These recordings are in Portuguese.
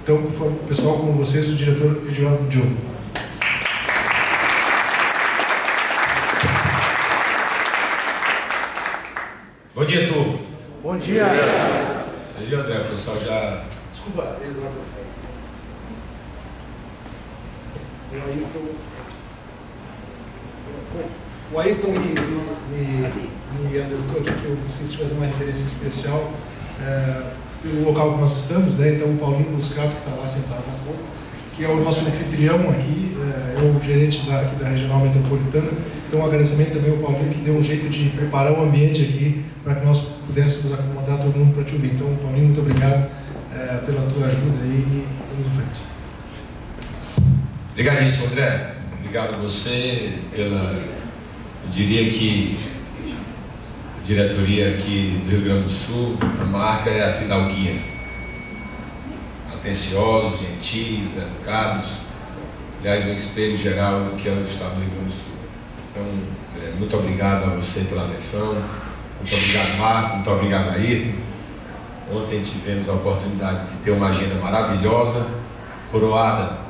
Então, por favor, pessoal, com vocês, o diretor Edivaldo Diogo. Bom dia, turma. Bom dia. Você viu, André? O pessoal já... Desculpa, Eduardo. O Ayrton me alertou aqui que eu preciso fazer uma referência especial pelo local que nós estamos, né? Então o Paulinho Buscato, que está lá sentado um pouco, que é o nosso anfitrião aqui, é o gerente aqui da Regional Metropolitana. Então um agradecimento também ao Paulinho, que deu um jeito de preparar o ambiente aqui para que nós pudéssemos acomodar todo mundo para te ouvir. Então, Paulinho, muito obrigado pela tua ajuda aí e vamos em frente. Obrigadíssimo, André. Obrigado a você pela, eu diria que a diretoria aqui do Rio Grande do Sul, a marca é a fidalguia. Atenciosos, gentis, educados, aliás, um espelho geral do que é o estado do Rio Grande do Sul. Então, muito obrigado a você pela atenção, muito obrigado, Marco, muito obrigado, Ayrton. Ontem tivemos a oportunidade de ter uma agenda maravilhosa, coroada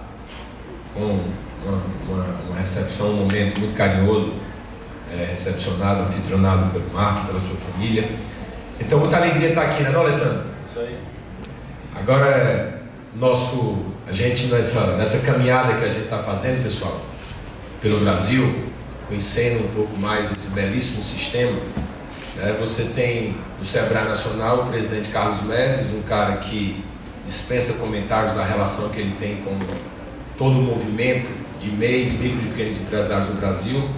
com uma recepção, um momento muito carinhoso, recepcionado, anfitrionado pelo Marco, pela sua família. Então, muita alegria estar aqui, né, não, Alessandro? Isso aí. Agora, a gente nessa caminhada que a gente está fazendo, pessoal, pelo Brasil, conhecendo um pouco mais esse belíssimo sistema, você tem no Sebrae Nacional o presidente Carlos Médici, um cara que dispensa comentários da relação que ele tem com todo o movimento de MEIs, micro e pequenos empresários do Brasil,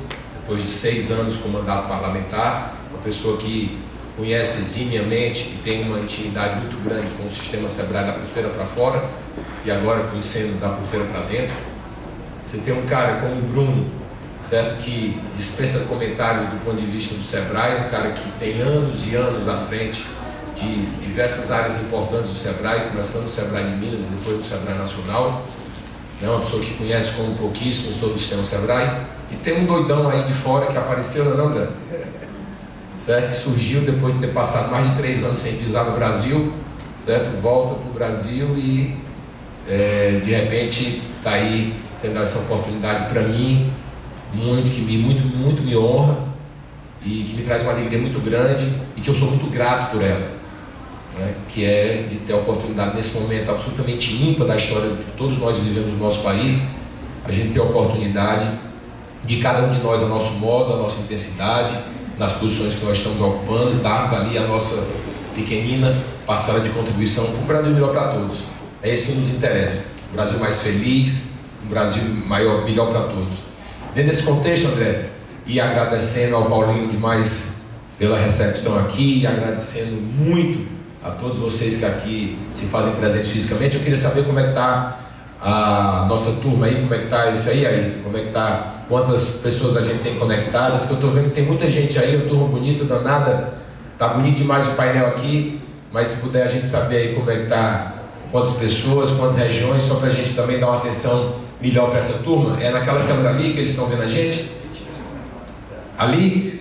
depois de 6 anos com mandato parlamentar, uma pessoa que conhece eximiamente e tem uma intimidade muito grande com o sistema Sebrae da porteira para fora e agora conhecendo da porteira para dentro. Você tem um cara como o Bruno, certo, que dispensa comentários do ponto de vista do Sebrae, um cara que tem anos e anos à frente de diversas áreas importantes do Sebrae, começando no Sebrae de Minas e depois no Sebrae Nacional. É uma pessoa que conhece como pouquíssimos todo o sistema Sebrae. E tem um doidão aí de fora que apareceu, não, André? Certo? Que surgiu depois de ter passado mais de 3 anos sem pisar no Brasil, certo? Volta para o Brasil e de repente está aí tendo essa oportunidade para mim, muito me honra e que me traz uma alegria muito grande e que eu sou muito grato por ela, né? Que é de ter a oportunidade nesse momento absolutamente ímpar da história que todos nós vivemos no nosso país, a gente ter a oportunidade de cada um de nós, a nosso modo, a nossa intensidade, nas posições que nós estamos ocupando, darmos ali a nossa pequenina parcela de contribuição para um Brasil melhor para todos. É isso que nos interessa, um Brasil mais feliz, um Brasil melhor para todos. Dentro desse contexto, André, e agradecendo ao Paulinho demais pela recepção aqui, e agradecendo muito a todos vocês que aqui se fazem presentes fisicamente, eu queria saber como é que está a nossa turma aí, como é que está isso aí, Ayrton, como é que está, quantas pessoas a gente tem conectadas, que eu estou vendo que tem muita gente aí, uma turma bonita, danada, está bonito demais o painel aqui, mas se puder a gente saber aí como é que está, quantas pessoas, quantas regiões, só para a gente também dar uma atenção melhor para essa turma. É naquela câmera ali que eles estão vendo a gente? Ali?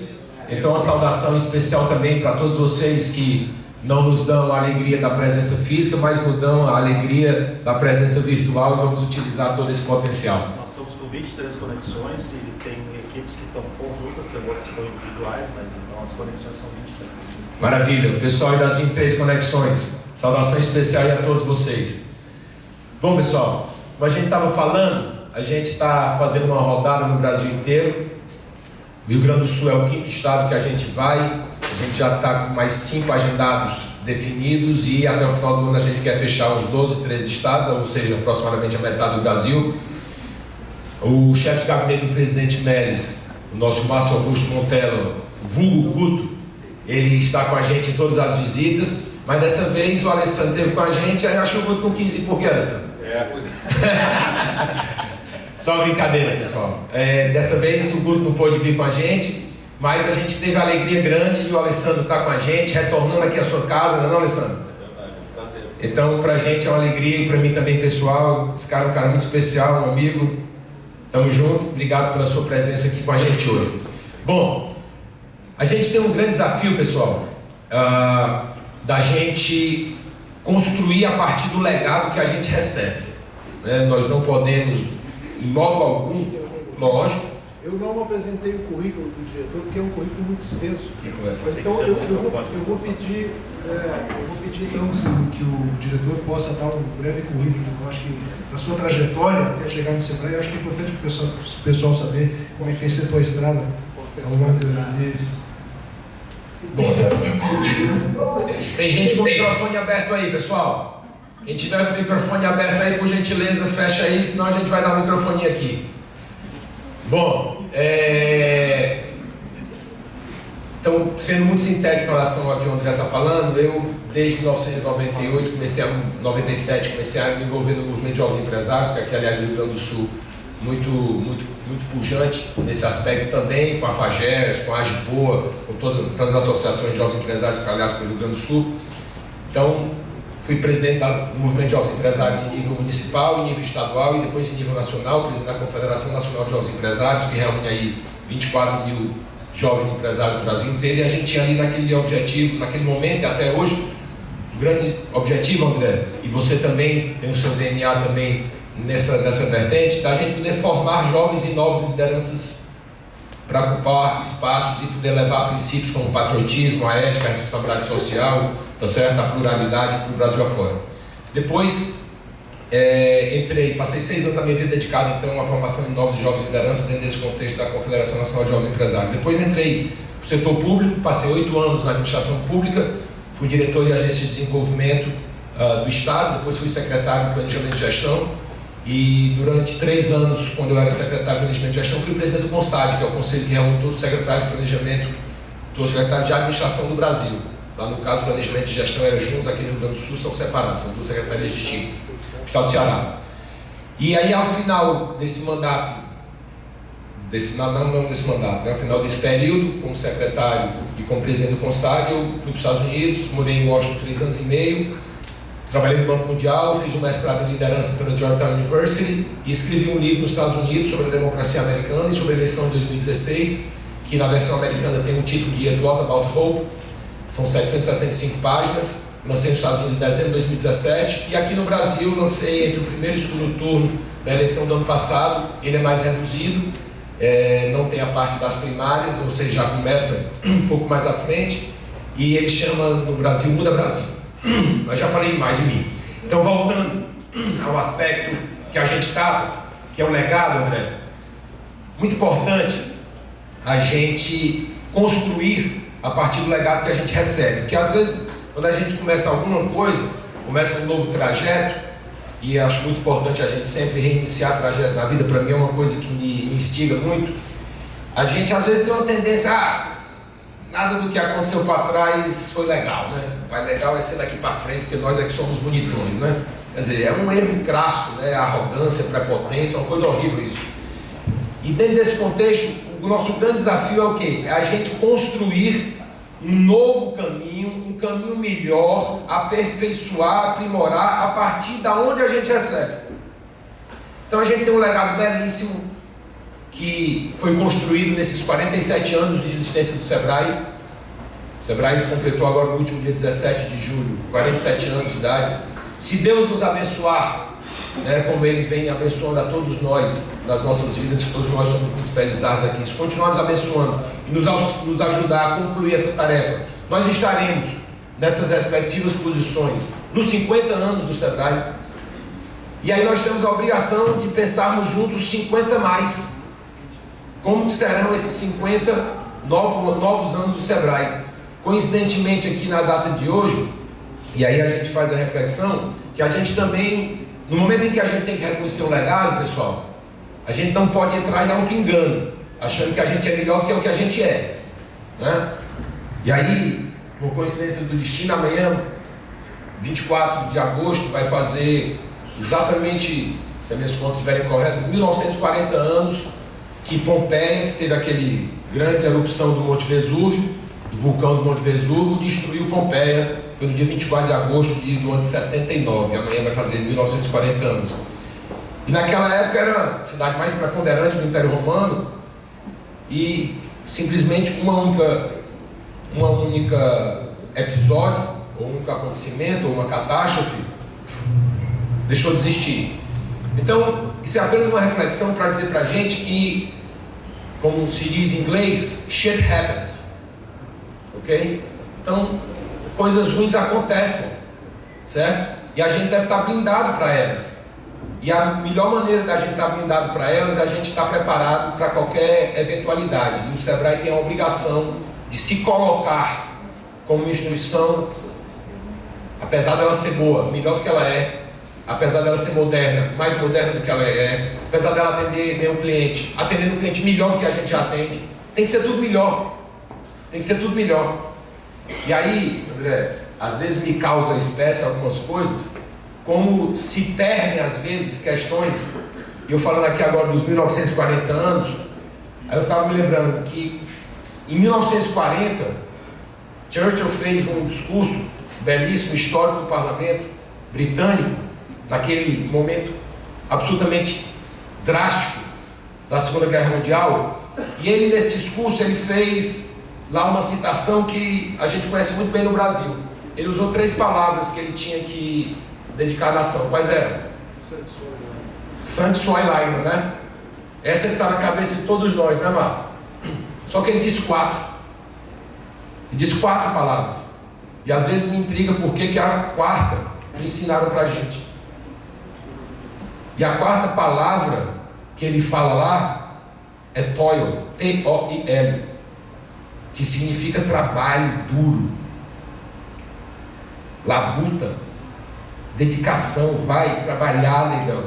Então uma saudação especial também para todos vocês que não nos dão a alegria da presença física, mas nos dão a alegria da presença virtual e vamos utilizar todo esse potencial. Nós estamos com 23 conexões e tem equipes que estão conjuntas, tem outras que estão individuais, mas então as conexões são 23. Maravilha, o pessoal aí das 23 conexões, saudação especial aí a todos vocês. Bom, pessoal, como a gente estava falando, a gente está fazendo uma rodada no Brasil inteiro. O Rio Grande do Sul é o 5º estado que a gente vai, a gente já está com mais 5 agendados definidos e até o final do ano a gente quer fechar uns 12, 13 estados, ou seja, aproximadamente a metade do Brasil. O chefe de gabinete do presidente Médici, o nosso Márcio Augusto Montello, vulgo Guto, ele está com a gente em todas as visitas, mas dessa vez o Alessandro esteve com a gente, aí achou muito com 15, por que, Alessandro? Pois é. Só brincadeira, pessoal. Dessa vez o Guto não pôde vir com a gente, mas a gente teve a alegria grande e o Alessandro está com a gente, retornando aqui à sua casa, não é não, Alessandro? Prazer. Então, pra gente é uma alegria e pra mim também, pessoal. Esse cara é um cara muito especial, um amigo. Tamo junto, obrigado pela sua presença aqui com a gente hoje. Bom, a gente tem um grande desafio, pessoal, da gente construir a partir do legado que a gente recebe. Né? Nós não podemos, em modo algum, lógico. Eu não apresentei o currículo do diretor porque é um currículo muito extenso. Então eu vou pedir então que o diretor possa dar um breve currículo. Eu acho que da sua trajetória até chegar no Sebrae, eu acho que é importante para o pessoal saber como é que tem sido a tua estrada ao longo deles. Bom, tem gente com o microfone aberto aí, pessoal. Quem tiver com o microfone aberto aí, por gentileza, fecha aí, senão a gente vai dar o microfone aqui. Bom, então, sendo muito sintético em relação ao que o André está falando, eu, desde 1998, comecei a me envolver no movimento de jovens empresários, que aqui, aliás, no Rio Grande do Sul, muito pujante nesse aspecto também, com a FAGERS, com a AGPOA, com todas as associações de jovens empresários criadas pelo Rio Grande do Sul. Então, fui presidente do movimento de jovens empresários em nível municipal, em nível estadual e depois em nível nacional, presidente da Confederação Nacional de Jovens Empresários, que reúne aí 24 mil jovens empresários do Brasil inteiro, e a gente tinha ali naquele objetivo, naquele momento e até hoje, o grande objetivo, André, e você também tem o seu DNA também nessa vertente, da gente poder formar jovens e novas lideranças para ocupar espaços e poder levar princípios como o patriotismo, a ética, a responsabilidade social, tá certo? A pluralidade para o Brasil afora. Depois, passei 6 anos da minha vida dedicado então à formação de novos jovens lideranças dentro desse contexto da Confederação Nacional de Jovens Empresários. Depois entrei para o setor público, passei 8 anos na administração pública, fui diretor de agência de desenvolvimento do Estado, depois fui secretário de Planejamento e Gestão, e durante 3 anos, quando eu era secretário de Planejamento e Gestão, fui presidente do CONSAD, que é o conselho que reúne todos os secretários de Planejamento, todos os secretários de Administração do Brasil. Lá no caso, Planejamento e Gestão eram juntos, aqui no Rio Grande do Sul são separados, são 2 secretarias distintas, do Estado do Ceará. E aí, ao final desse mandato, ao final desse período, como secretário e como presidente do CONSAG, eu fui para os Estados Unidos, morei em Washington 3 anos e meio, trabalhei no Banco Mundial, fiz um mestrado em liderança pela Georgetown University e escrevi um livro nos Estados Unidos sobre a democracia americana e sobre a eleição de 2016, que na versão americana tem o título de It Was About Hope, são 765 páginas, lancei nos Estados Unidos em dezembro de 2017 e aqui no Brasil lancei entre o primeiro e o segundo turno da eleição do ano passado, ele é mais reduzido, não tem a parte das primárias, ou seja, já começa um pouco mais à frente, e ele chama no Brasil Muda Brasil. Mas já falei demais de mim. Então, voltando ao aspecto que a gente estava, que é o legado, André, muito importante a gente construir a partir do legado que a gente recebe. Porque às vezes, quando a gente começa alguma coisa, começa um novo trajeto, e acho muito importante a gente sempre reiniciar trajetos na vida, para mim é uma coisa que me instiga muito. A gente às vezes tem uma tendência nada do que aconteceu para trás foi legal, né? O mais legal é ser daqui para frente, porque nós é que somos bonitões, né? Quer dizer, é um erro crasso, né? Arrogância, prepotência, é uma coisa horrível isso. E dentro desse contexto, o nosso grande desafio é o quê? É a gente construir um novo caminho, um caminho melhor, aperfeiçoar, aprimorar a partir da onde a gente recebe. Então a gente tem um legado belíssimo que foi construído nesses 47 anos de existência do Sebrae. O Sebrae completou agora no último dia 17 de julho, 47 anos de idade. Se Deus nos abençoar, né, como Ele vem abençoando a todos nós, nas nossas vidas, todos nós somos muito felizados aqui, se continuar nos abençoando e nos ajudar a concluir essa tarefa, nós estaremos nessas respectivas posições nos 50 anos do Sebrae. E aí nós temos a obrigação de pensarmos juntos 50 mais. Como serão esses 50 novos anos do Sebrae? Coincidentemente aqui na data de hoje, e aí a gente faz a reflexão, que a gente também, no momento em que a gente tem que reconhecer o legado, pessoal, a gente não pode entrar em auto-engano, achando que a gente é melhor do que o que a gente é, né? E aí, por coincidência do destino, amanhã, 24 de agosto, vai fazer exatamente, se as minhas contas estiverem corretas, 1940 anos, que Pompeia, que teve aquele grande erupção do Monte Vesúvio, do vulcão do Monte Vesúvio, destruiu Pompeia, foi no dia 24 de agosto do ano de 79, amanhã vai fazer 1940 anos. E naquela época era a cidade mais preponderante do Império Romano, e simplesmente uma única episódio, ou um acontecimento, ou uma catástrofe, deixou de existir. Então, isso é apenas uma reflexão para dizer para a gente que, como se diz em inglês, shit happens. Ok? Então, coisas ruins acontecem, certo? E a gente deve estar blindado para elas. E a melhor maneira da gente estar blindado para elas é a gente estar preparado para qualquer eventualidade. E o Sebrae tem a obrigação de se colocar como uma instituição, apesar dela ser boa, melhor do que ela é, apesar dela ser moderna, mais moderna do que ela é, apesar dela atender bem o cliente, atendendo o cliente melhor do que a gente já atende, tem que ser tudo melhor. Tem que ser tudo melhor. E aí, André, às vezes me causa espécie algumas coisas, como se perdem às vezes questões, e eu falando aqui agora dos 1940 anos, aí eu estava me lembrando que em 1940, Churchill fez um discurso belíssimo, histórico do parlamento britânico, naquele momento absolutamente drástico da Segunda Guerra Mundial, e ele nesse discurso ele fez lá uma citação que a gente conhece muito bem no Brasil. Ele usou 3 palavras que ele tinha que dedicar à nação. Quais eram? Sangue, suor e lágrima, né? Essa que está na cabeça de todos nós, né, Mar? Só que ele disse 4. Ele disse 4 palavras. E às vezes me intriga porque que a 4ª me ensinaram pra gente. E a 4ª palavra que ele fala lá é toil, T-O-I-L, que significa trabalho duro, labuta, dedicação, vai trabalhar, negão.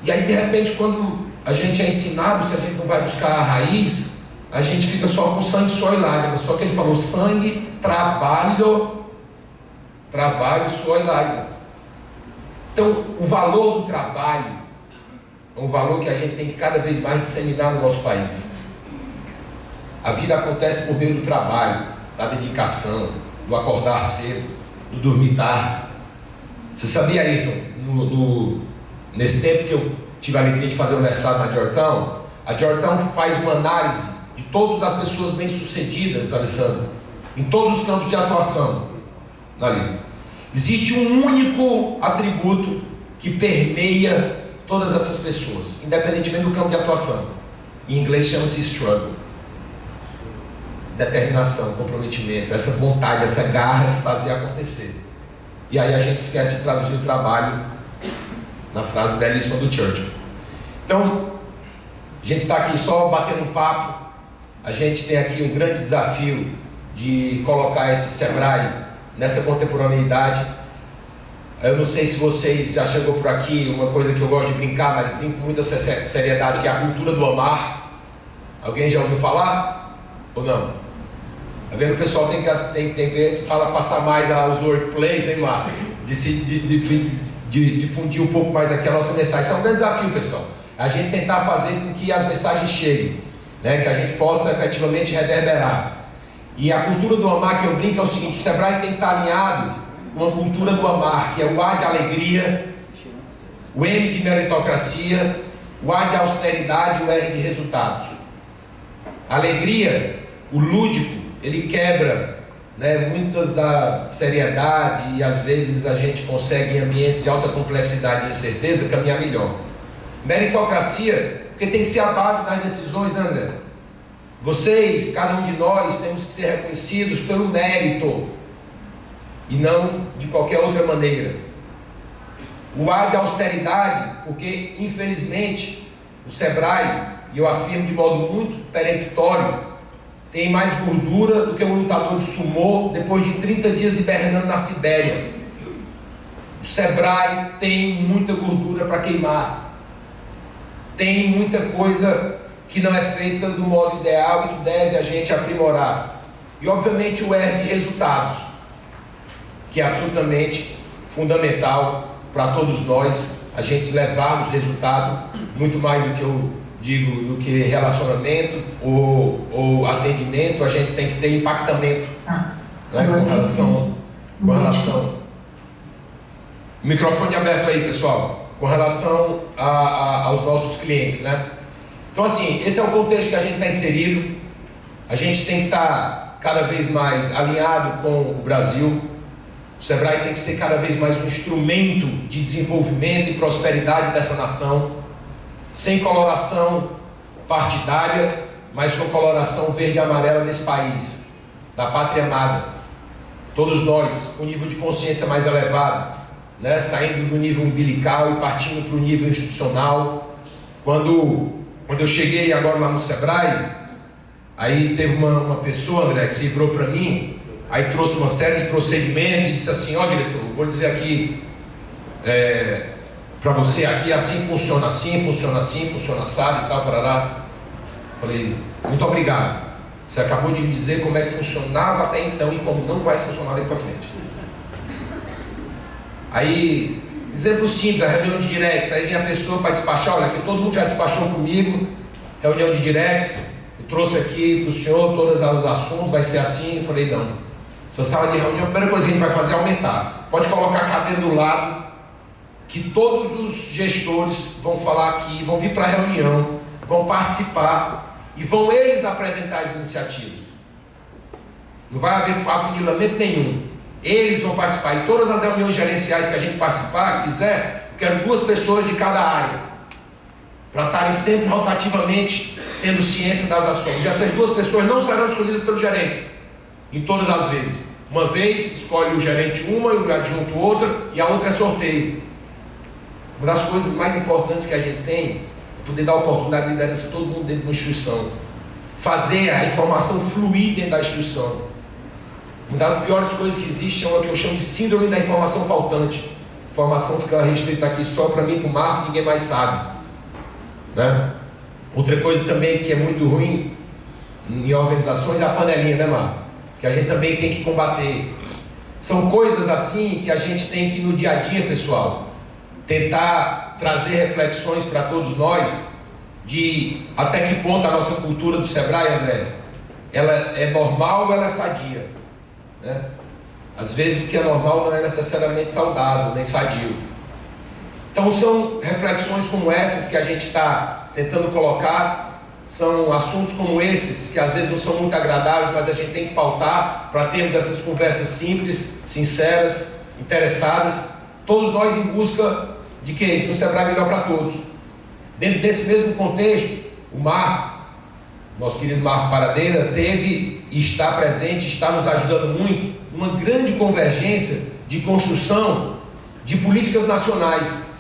E aí de repente quando a gente é ensinado, se a gente não vai buscar a raiz, a gente fica só com sangue, suor e lágrimas. Só que ele falou sangue, trabalho, suor e lágrimas. Então o valor do trabalho é um valor que a gente tem que cada vez mais disseminar no nosso país. A vida acontece por meio do trabalho, da dedicação, do acordar cedo, do dormir tarde. Você sabia, Ayrton, nesse tempo que eu tive a alegria de fazer o mestrado na Georgetown, a Georgetown faz uma análise de todas as pessoas bem-sucedidas, Alessandro, em todos os campos de atuação, analisa. Existe um único atributo que permeia todas essas pessoas, independentemente do campo de atuação. Em inglês chama-se struggle. Determinação, comprometimento, essa vontade, essa garra de fazer acontecer. E aí a gente esquece de traduzir o trabalho na frase belíssima do Churchill. Então, a gente está aqui só batendo um papo. A gente tem aqui um grande desafio de colocar esse Sebrae nessa contemporaneidade. Eu não sei se vocês já chegou por aqui, uma coisa que eu gosto de brincar, mas brinco com muita seriedade, que é a cultura do amar. Alguém já ouviu falar? Ou não? Tá vendo? O pessoal tem que passar mais aos workplays, hein, Marco? De difundir um pouco mais aqui a nossa mensagem. Isso é um grande desafio, pessoal. A gente tentar fazer com que as mensagens cheguem, né? Que a gente possa efetivamente reverberar. E a cultura do amar que eu brinco é o seguinte: o Sebrae tem que estar alinhado com a cultura do amar, que é o A de alegria, o M de meritocracia, o A de austeridade e o R de resultados. A alegria, o lúdico, ele quebra, né, muitas da seriedade, e às vezes a gente consegue em ambientes de alta complexidade e incerteza caminhar melhor. Meritocracia, porque tem que ser a base das decisões, né, André? Vocês, cada um de nós, temos que ser reconhecidos pelo mérito e não de qualquer outra maneira. O A de austeridade, porque infelizmente o Sebrae, e eu afirmo de modo muito peremptório, tem mais gordura do que um lutador de sumô depois de 30 dias hibernando na Sibéria. O Sebrae tem muita gordura para queimar. Tem muita coisa que não é feita do modo ideal e que deve a gente aprimorar. E obviamente o R de resultados, que é absolutamente fundamental para todos nós, a gente levarmos resultado, muito mais do que eu digo, do que relacionamento ou atendimento, a gente tem que ter impactamento, né, com relação... O microfone aberto aí, pessoal, com relação aos nossos clientes, né? Então assim, esse é o contexto que a gente está inserido. A gente tem que estar cada vez mais alinhado com o Brasil. O SEBRAE tem que ser cada vez mais um instrumento de desenvolvimento e prosperidade dessa nação, sem coloração partidária, mas com coloração verde e amarela nesse país, da pátria amada. Todos nós, com um nível de consciência mais elevado, né? Saindo do nível umbilical e partindo para o nível institucional. Quando eu cheguei agora lá no SEBRAE, aí teve uma pessoa, André, que se virou para mim, aí trouxe uma série de procedimentos e disse assim: ó, diretor, vou dizer aqui para você, aqui assim, funciona assado e tal, parará. Falei, muito obrigado. Você acabou de me dizer como é que funcionava até então e como não vai funcionar daqui para frente. Aí, exemplo simples, a reunião de directs, aí vem a pessoa para despachar, olha, aqui todo mundo já despachou comigo, reunião de directs, eu trouxe aqui para o senhor todos os assuntos, vai ser assim. Eu falei, não, essa sala de reunião, a primeira coisa que a gente vai fazer é aumentar. Pode colocar a cadeira do lado, que todos os gestores vão falar aqui, vão vir para a reunião, vão participar e vão eles apresentar as iniciativas. Não vai haver afunilamento nenhum. Eles vão participar. E todas as reuniões gerenciais que a gente participar, que fizer, eu quero 2 pessoas de cada área, para estarem sempre rotativamente tendo ciência das ações. E essas 2 pessoas não serão escolhidas pelos gerentes, em todas as vezes. Uma vez escolhe o gerente uma e o adjunto outra, e a outra é sorteio. Uma das coisas mais importantes que a gente tem é poder dar oportunidade de liderança a todo mundo dentro de uma instituição. Fazer a informação fluir dentro da instituição. Uma das piores coisas que existe é o que eu chamo de síndrome da informação faltante. A informação fica restrita aqui só para mim, para o Marco, ninguém mais sabe, né? Outra coisa também que é muito ruim em organizações é a panelinha, né, Marco? Que a gente também tem que combater. São coisas assim que a gente tem que, no dia a dia, pessoal, tentar trazer reflexões para todos nós de até que ponto a nossa cultura do SEBRAE, André, ela é normal ou ela é sadia, né? Às vezes o que é normal não é necessariamente saudável, nem sadio. Então são reflexões como essas que a gente está tentando colocar, são assuntos como esses que às vezes não são muito agradáveis, mas a gente tem que pautar para termos essas conversas simples, sinceras, interessadas, todos nós em busca de quê? De um SEBRAE melhor para todos. Dentro desse mesmo contexto, o Marco, nosso querido Marco Paradeira, teve e está presente, está nos ajudando muito, uma grande convergência de construção de políticas nacionais.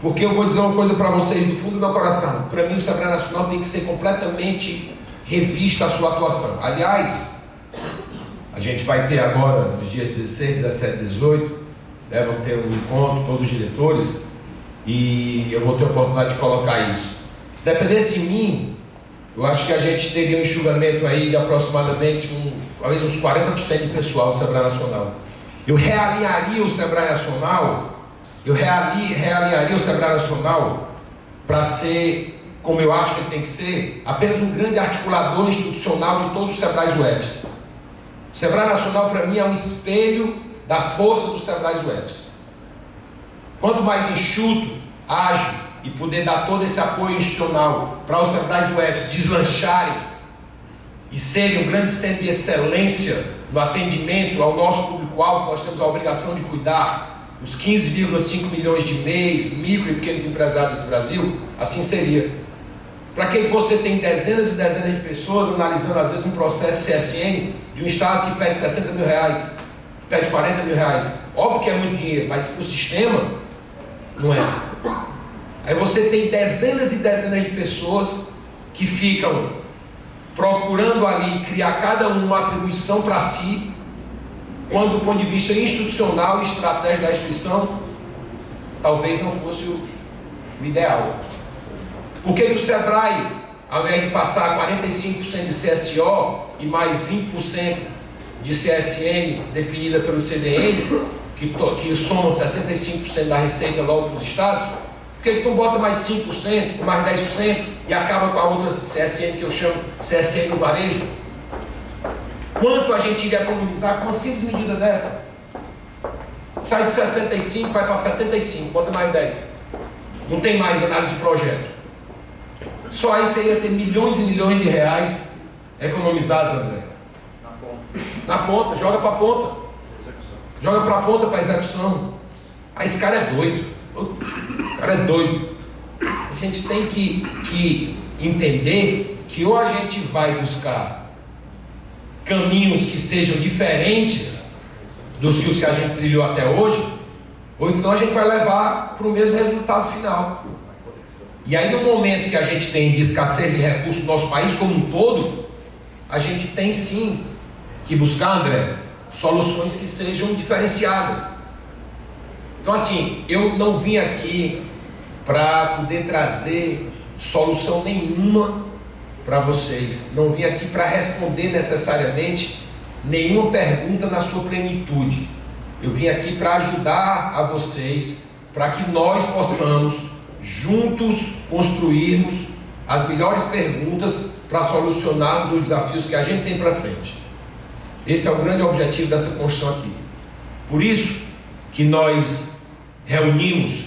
Porque eu vou dizer uma coisa para vocês do fundo do meu coração, para mim o SEBRAE Nacional tem que ser completamente revista a sua atuação. Aliás, a gente vai ter agora, nos dias 16, 17, 18, vamos ter um encontro, todos os diretores, e eu vou ter a oportunidade de colocar isso. Se dependesse de mim, eu acho que a gente teria um enxugamento aí de aproximadamente talvez uns 40% de pessoal do SEBRAE Nacional. Eu realinharia o SEBRAE Nacional, para ser, como eu acho que ele tem que ser, apenas um grande articulador institucional de todos os SEBRAEs UFs. O SEBRAE Nacional, para mim, é um espelho da força dos SEBRAEs UFs. Quanto mais enxuto, ágil e poder dar todo esse apoio institucional para os SEBRAEs UFs deslancharem e serem um grande centro de excelência no atendimento ao nosso público-alvo, nós temos a obrigação de cuidar, os 15,5 milhões de MEIs, micro e pequenos empresários desse Brasil, assim seria. Para que você tem dezenas e dezenas de pessoas analisando às vezes um processo CSN de um estado que pede 60 mil reais, que pede 40 mil reais, óbvio que é muito dinheiro, mas para o sistema não é. Aí você tem dezenas e dezenas de pessoas que ficam procurando ali criar cada uma atribuição para si, quando do ponto de vista institucional e estratégico da instituição, talvez não fosse o ideal. Por que o SEBRAE, ao invés de passar 45% de CSO e mais 20% de CSN definida pelo CDN, que soma 65% da receita logo para os estados, por que ele não bota mais 5%, mais 10% e acaba com a outra CSN que eu chamo CSN no varejo? Quanto a gente iria economizar com uma simples medida dessa? Sai de 65, vai para 75, bota mais 10. Não tem mais análise de projeto. Só aí você ia ter milhões e milhões de reais economizados, André. na ponta, joga para a ponta. Joga para a ponta para execução. Aí esse cara é doido. O cara é doido. A gente tem que entender que ou a gente vai buscar caminhos que sejam diferentes dos que a gente trilhou até hoje, ou senão a gente vai levar para o mesmo resultado final. E aí, no momento que a gente tem de escassez de recursos no nosso país como um todo, a gente tem sim que buscar, André, soluções que sejam diferenciadas. Então, assim, eu não vim aqui para poder trazer solução nenhuma para vocês. Não vim aqui para responder necessariamente nenhuma pergunta na sua plenitude. Eu vim aqui para ajudar a vocês, para que nós possamos juntos construirmos as melhores perguntas para solucionarmos os desafios que a gente tem para frente. Esse é o grande objetivo dessa construção aqui. Por isso que nós reunimos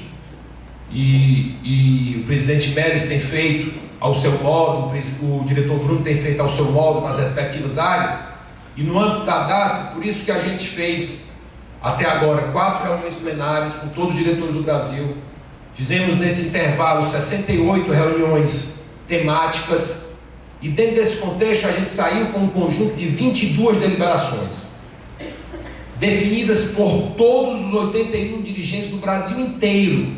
e o presidente Mélis tem feito ao seu modo, o diretor Bruno tem feito ao seu modo nas respectivas áreas, e no âmbito da DAF, por isso que a gente fez até agora 4 reuniões plenárias com todos os diretores do Brasil. Fizemos nesse intervalo 68 reuniões temáticas, e dentro desse contexto a gente saiu com um conjunto de 22 deliberações, definidas por todos os 81 dirigentes do Brasil inteiro.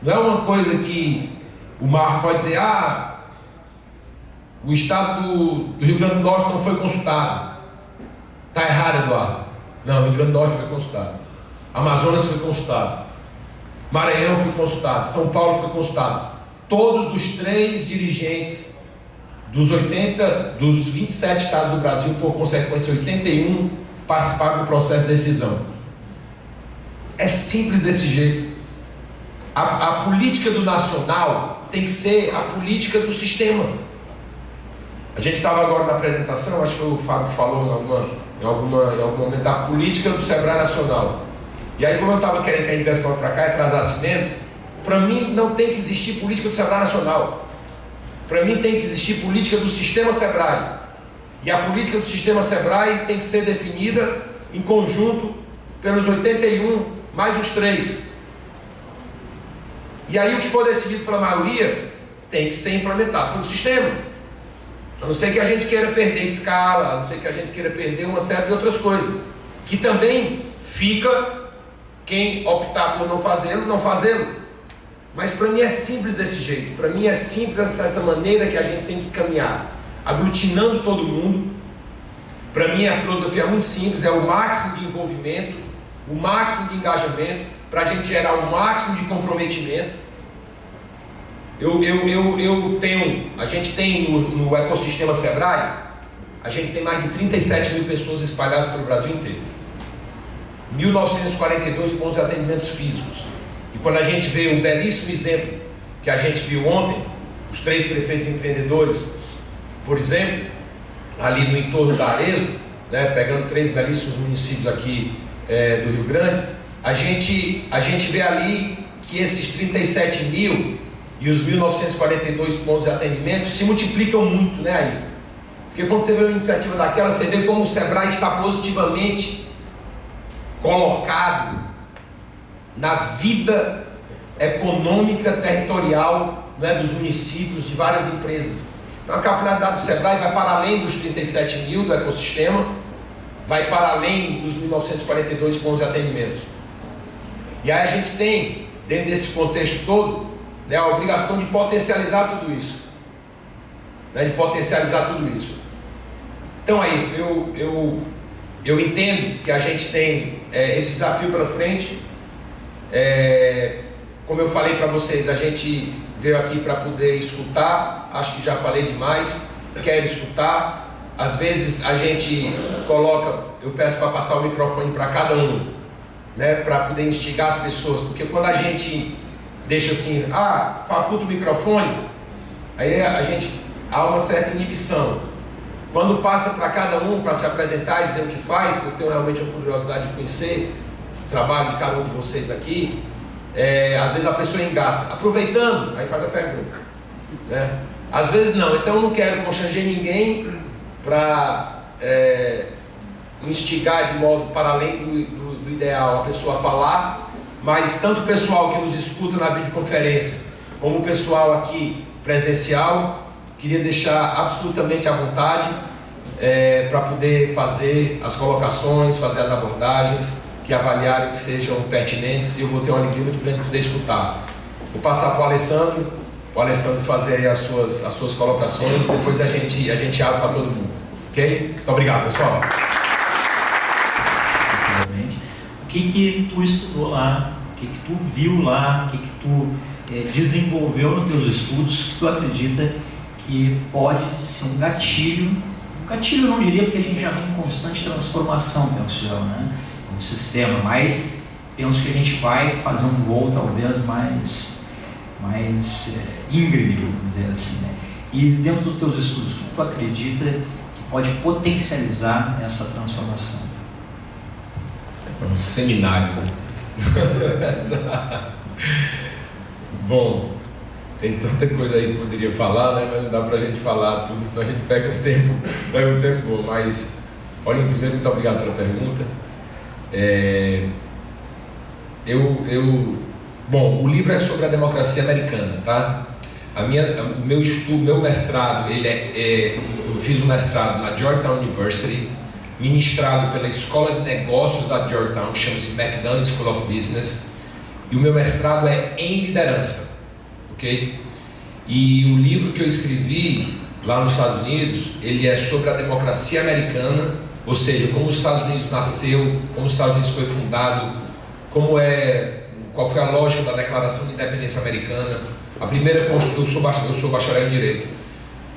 Não é uma coisa que o Marco pode dizer, o estado do Rio Grande do Norte não foi consultado. Está errado, Eduardo. Não, o Rio Grande do Norte foi consultado. Amazonas foi consultado. Maranhão foi consultado. São Paulo foi consultado. Todos os 3 dirigentes dos 27 estados do Brasil, por consequência 81, participaram do processo de decisão. É simples desse jeito. A política do nacional tem que ser a política do sistema. A gente estava agora na apresentação, acho que foi o Fábio que falou em algum momento, a política do Sebrae Nacional. E aí, como eu estava querendo que a gente viesse para cá e trazasse menos, para mim não tem que existir política do Sebrae Nacional. Para mim tem que existir política do sistema Sebrae. E a política do sistema Sebrae tem que ser definida em conjunto pelos 81 mais os 3. E aí o que for decidido pela maioria tem que ser implementado pelo sistema. A não ser que a gente queira perder escala, a não ser que a gente queira perder uma série de outras coisas, que também fica quem optar por não fazê-lo. Mas para mim é simples desse jeito. Para mim é simples dessa maneira que a gente tem que caminhar, aglutinando todo mundo. Para mim a filosofia é muito simples, é o máximo de envolvimento, o máximo de engajamento, para a gente gerar o máximo de comprometimento. A gente tem no ecossistema Sebrae, a gente tem mais de 37 mil pessoas espalhadas pelo Brasil inteiro. 1.942 pontos de atendimentos físicos. E quando a gente vê um belíssimo exemplo que a gente viu ontem, os 3 prefeitos empreendedores, por exemplo, ali no entorno da Arezzo, né, pegando 3 belíssimos municípios aqui do Rio Grande, a gente vê ali que esses 37 mil e os 1.942 pontos de atendimento se multiplicam muito, né, Ayrton? Porque quando você vê uma iniciativa daquela, você vê como o Sebrae está positivamente colocado na vida econômica, territorial, né, dos municípios, de várias empresas. Então a capilaridade do Sebrae vai para além dos 37 mil do ecossistema, vai para além dos 1.942 pontos de atendimento. E aí a gente tem, dentro desse contexto todo, né, a obrigação de potencializar tudo isso. Então aí, eu entendo que a gente tem esse desafio pela frente. Como eu falei para vocês, a gente veio aqui para poder escutar. Acho que já falei demais, quero escutar. Às vezes a gente eu peço para passar o microfone para cada um, né, para poder instigar as pessoas, porque quando a gente deixa assim, faculta o microfone, aí há uma certa inibição. Quando passa para cada um para se apresentar e dizer o que faz, que eu tenho realmente uma curiosidade de conhecer o trabalho de cada um de vocês aqui, às vezes a pessoa engata, aproveitando, aí faz a pergunta, né? Às vezes não, então eu não quero constranger ninguém para instigar de modo para além do ideal a pessoa a falar, mas tanto o pessoal que nos escuta na videoconferência, como o pessoal aqui presencial, queria deixar absolutamente à vontade para poder fazer as colocações, fazer as abordagens que avaliarem que sejam pertinentes, e eu vou ter uma alegria muito grande de poder escutar. Vou passar para o Alessandro fazer aí as suas colocações, depois a gente abre para todo mundo, ok? Muito obrigado, pessoal. O que tu estudou lá, o que tu viu lá, o que tu desenvolveu nos teus estudos, que tu acredita que pode ser um gatilho eu não diria, porque a gente já vem em constante transformação, penso eu, né? No sistema, mas penso que a gente vai fazer um voo talvez mais íngreme, vamos dizer assim, né? E dentro dos teus estudos, o que tu acredita que pode potencializar essa transformação? Um seminário, né? Bom, tem tanta coisa aí que poderia falar, né? Mas não dá pra gente falar tudo, senão a gente pega um tempo bom. Mas, olha, primeiro, muito obrigado pela pergunta. Bom, o livro é sobre a democracia americana, tá? O meu estudo, meu mestrado, eu fiz um mestrado na Georgetown University, ministrado pela Escola de Negócios da Georgetown, que chama-se McDonough School of Business, e o meu mestrado é em liderança, ok? E o livro que eu escrevi lá nos Estados Unidos, ele é sobre a democracia americana, ou seja, como os Estados Unidos nasceu, como os Estados Unidos foi fundado, qual foi a lógica da Declaração de Independência Americana, eu sou bacharel em Direito,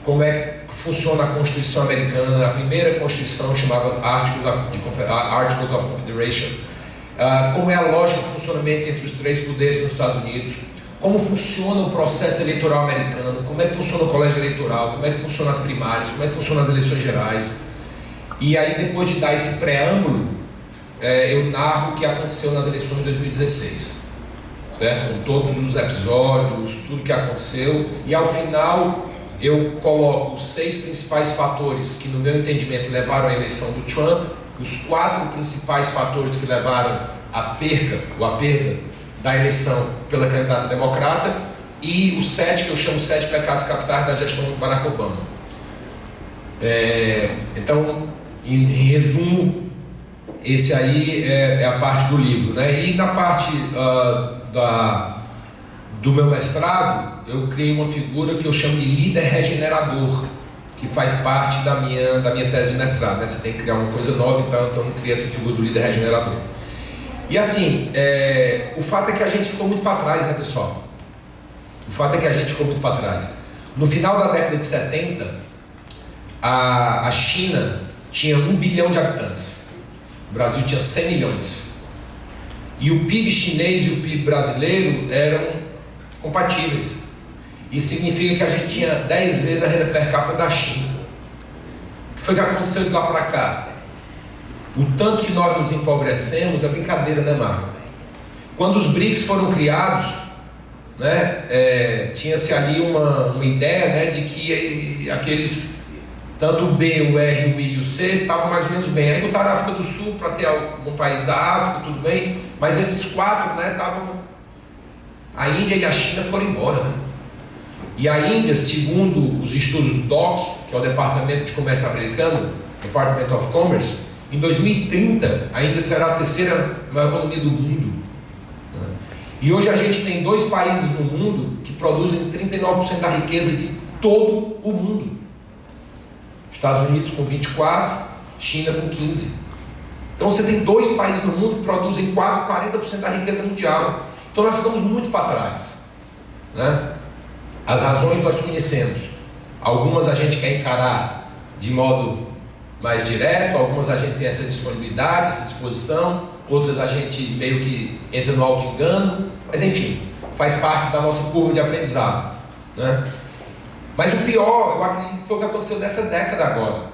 como é que funciona a Constituição Americana, a primeira Constituição chamava Articles of Confederation, como é a lógica de funcionamento entre os três poderes nos Estados Unidos, como funciona o processo eleitoral americano, como é que funciona o colégio eleitoral, como é que funcionam as primárias, como é que funcionam as eleições gerais. E aí, depois de dar esse preâmbulo, eu narro o que aconteceu nas eleições de 2016, certo? Com todos os episódios, tudo que aconteceu, e ao final eu coloco os 6 principais fatores que, no meu entendimento, levaram à eleição do Trump, os 4 principais fatores que levaram à perda da eleição pela candidata democrata, e os 7 que eu chamo 7 pecados capitais da gestão do Barack Obama. Então, em resumo, esse aí é a parte do livro, né? E na parte do meu mestrado, eu criei uma figura que eu chamo de líder regenerador, que faz parte da minha tese de mestrado, né? Você tem que criar uma coisa nova, então eu criei essa figura do líder regenerador. E assim, o fato é que a gente ficou muito para trás, né, pessoal? O fato é que a gente ficou muito para trás. No final da década de 70, a China tinha 1 bilhão de habitantes. O Brasil tinha 100 milhões. E o PIB chinês e o PIB brasileiro eram compatíveis. Isso significa que a gente tinha 10 vezes a renda per capita da China. O que foi que aconteceu de lá para cá? O tanto que nós nos empobrecemos é brincadeira, né, Marco? Quando os BRICS foram criados, né, tinha-se ali uma ideia, né, de que aqueles, tanto o B, o R, o I e o C, estavam mais ou menos bem. Aí botaram a África do Sul para ter algum país da África, tudo bem, mas esses 4, né, estavam... A Índia e a China foram embora, né? E a Índia, segundo os estudos do DOC, que é o Departamento de Comércio americano, Department of Commerce, em 2030, a Índia será a 3ª maior economia do mundo. E hoje a gente tem 2 países no mundo que produzem 39% da riqueza de todo o mundo. Estados Unidos com 24%, China com 15%. Então você tem 2 países no mundo que produzem quase 40% da riqueza mundial. Então nós ficamos muito para trás, né? As razões nós conhecemos. Algumas a gente quer encarar de modo mais direto, algumas a gente tem essa disponibilidade, essa disposição, outras a gente meio que entra no auto-engano, mas enfim, faz parte da nossa curva de aprendizado, né? Mas o pior, eu acredito que foi o que aconteceu nessa década agora,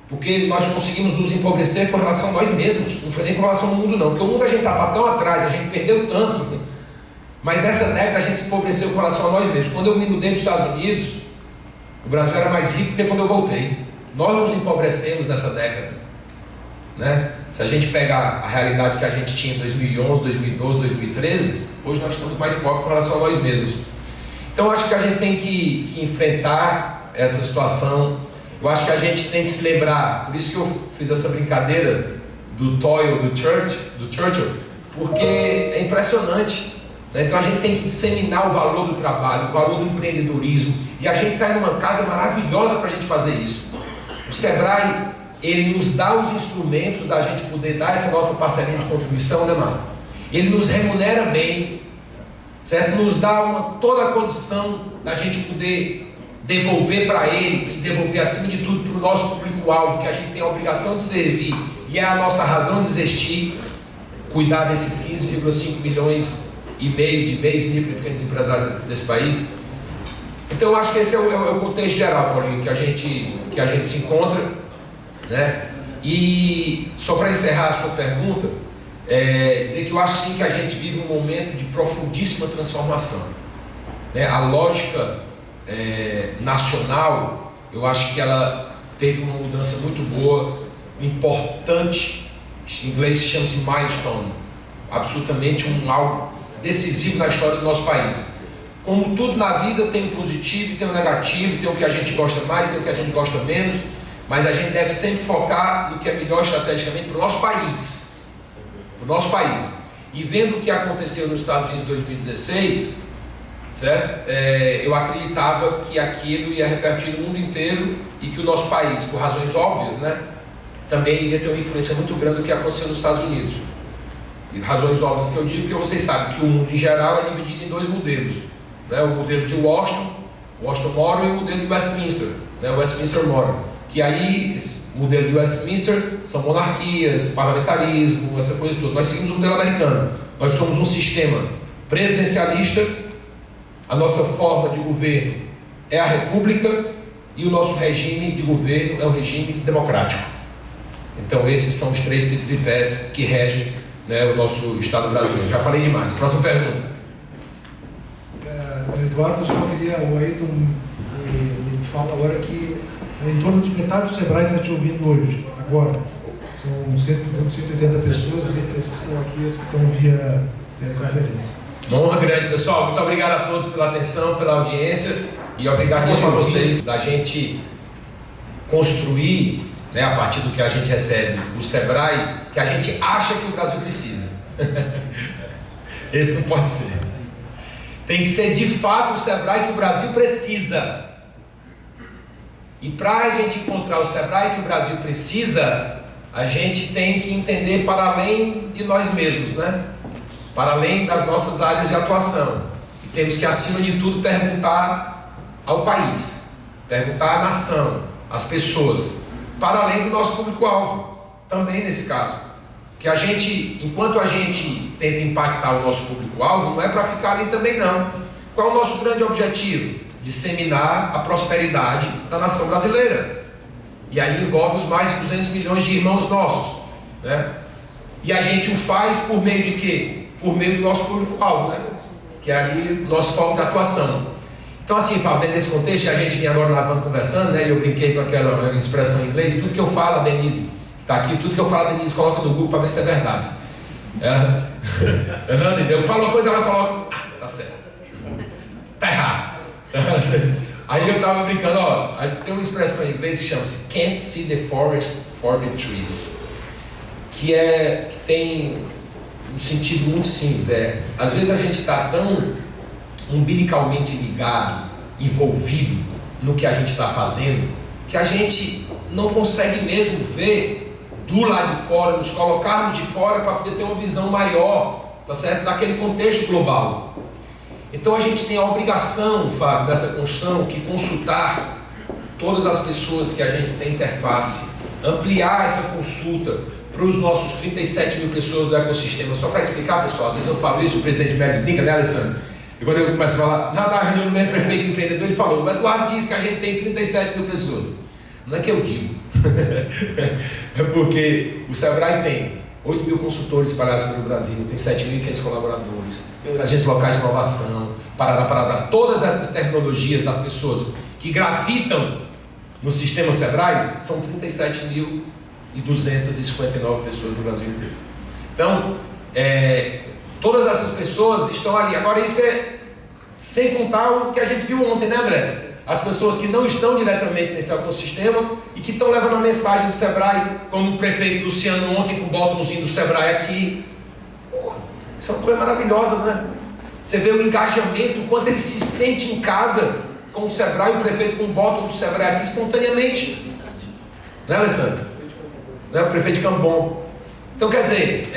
porque nós conseguimos nos empobrecer com relação a nós mesmos, não foi nem com relação ao mundo não, porque o mundo a gente estava tão atrás, a gente perdeu tanto, né? Mas nessa década a gente se empobreceu com relação a nós mesmos. Quando eu me mudei dos Estados Unidos, o Brasil era mais rico do que quando eu voltei. Nós nos empobrecemos nessa década, né? Se a gente pegar a realidade que a gente tinha em 2011, 2012, 2013, hoje nós estamos mais pobres com relação a nós mesmos. Então acho que a gente tem que enfrentar essa situação. Eu acho que a gente tem que se lembrar, por isso que eu fiz essa brincadeira do Toyle, do Churchill, porque é impressionante, né? Então a gente tem que disseminar o valor do trabalho, o valor do empreendedorismo, e a gente está em uma casa maravilhosa para a gente fazer isso. O Sebrae, ele nos dá os instrumentos da gente poder dar essa nossa parceria de contribuição, né, Marco? Ele nos remunera bem, certo? Nos dá toda a condição da gente poder devolver para ele, e devolver acima de tudo para o nosso público-alvo, que a gente tem a obrigação de servir, e é a nossa razão de existir, cuidar desses 15,5 milhões e meio de micro e pequenos empresários desse país. Então eu acho que esse é o contexto geral, Paulinho, que a gente se encontra, né? E só para encerrar a sua pergunta, dizer que eu acho sim que a gente vive um momento de profundíssima transformação, né? A lógica nacional, eu acho que ela teve uma mudança muito boa, importante, em inglês chama-se milestone, absolutamente algo decisivo na história do nosso país. Como tudo na vida, tem o positivo, tem o negativo, tem o que a gente gosta mais, tem o que a gente gosta menos, mas a gente deve sempre focar no que é melhor estrategicamente para o nosso país. Para o nosso país. E vendo o que aconteceu nos Estados Unidos em 2016, certo? Eu acreditava que aquilo ia repercutir no mundo inteiro e que o nosso país, por razões óbvias, né, também iria ter uma influência muito grande do que aconteceu nos Estados Unidos. E razões óbvias que eu digo, porque vocês sabem que o mundo em geral é dividido em dois modelos, né? O modelo de Washington Model, e o modelo de Westminster, né? O Westminster Model. Que aí, esse modelo de Westminster são monarquias, parlamentarismo, essa coisa toda. Nós seguimos o modelo americano. Nós somos um sistema presidencialista, a nossa forma de governo é a república e o nosso regime de governo é um regime democrático. Então esses são os três tripés que regem, né, o nosso Estado brasileiro. Já falei demais. Próxima pergunta. Eduardo, eu só queria, o Ayrton me fala agora que em torno de metade do Sebrae está te ouvindo hoje, agora. São 180 pessoas, entre as que estão aqui, as que estão via conferência. Uma honra grande, pessoal. Muito obrigado a todos pela atenção, pela audiência, e obrigado a vocês da gente construir, né, a partir do que a gente recebe, o Sebrae, que a gente acha que o Brasil precisa. Esse não pode ser. Tem que ser de fato o Sebrae que o Brasil precisa. E para a gente encontrar o Sebrae que o Brasil precisa, a gente tem que entender para além de nós mesmos, né? Para além das nossas áreas de atuação. E temos que, acima de tudo, perguntar ao país, perguntar à nação, às pessoas, para além do nosso público-alvo, também nesse caso. Que a gente, enquanto a gente tenta impactar o nosso público-alvo, não é para ficar ali também não. Qual é o nosso grande objetivo? Disseminar a prosperidade da nação brasileira. E aí envolve os mais de 200 milhões de irmãos nossos, né? E a gente o faz por meio de quê? Por meio do nosso público-alvo, né? Que é ali o nosso foco de atuação. Então assim, Fábio, dentro desse contexto, a gente vinha agora lavando, conversando, né? E eu brinquei com aquela expressão em inglês, tudo que eu falo, a Denise, que está aqui, tudo que eu falo, a Denise coloca no Google para ver se é verdade. Eu falo uma coisa, ela coloca, tá certo. Tá errado. Aí eu estava brincando, ó, tem uma expressão em inglês que chama-se Can't see the forest for the trees, que tem um sentido muito simples. Às vezes a gente está tão umbilicalmente ligado, envolvido no que a gente está fazendo, que a gente não consegue mesmo ver do lado de fora, nos colocarmos de fora para poder ter uma visão maior, tá certo? Daquele contexto global. Então a gente tem a obrigação, Fábio, dessa construção, que consultar todas as pessoas que a gente tem interface, ampliar essa consulta para os nossos 37 mil pessoas do ecossistema. Só para explicar, pessoal, às vezes eu falo isso, o presidente Médici brinca, né, Alessandro? E quando eu começo a falar, na reunião do prefeito empreendedor, ele falou, o Eduardo disse que a gente tem 37 mil pessoas. Não é que eu digo, é porque o Sebrae tem 8 mil consultores espalhados pelo Brasil, tem 7.500 colaboradores, tem agentes locais de inovação, parará, todas essas tecnologias das pessoas que gravitam no sistema Sebrae são 37 mil 259 pessoas no Brasil inteiro. Então, todas essas pessoas estão ali. Agora, isso é sem contar o que a gente viu ontem, né, André? As pessoas que não estão diretamente nesse ecossistema e que estão levando a mensagem do Sebrae, como o prefeito Luciano ontem com o botãozinho do Sebrae aqui. Isso é uma coisa maravilhosa, né? Você vê o engajamento, o quanto ele se sente em casa com o Sebrae, o prefeito com o botão do Sebrae aqui espontaneamente. Né, Alessandro? Né, o prefeito de Cambon. Então, quer dizer,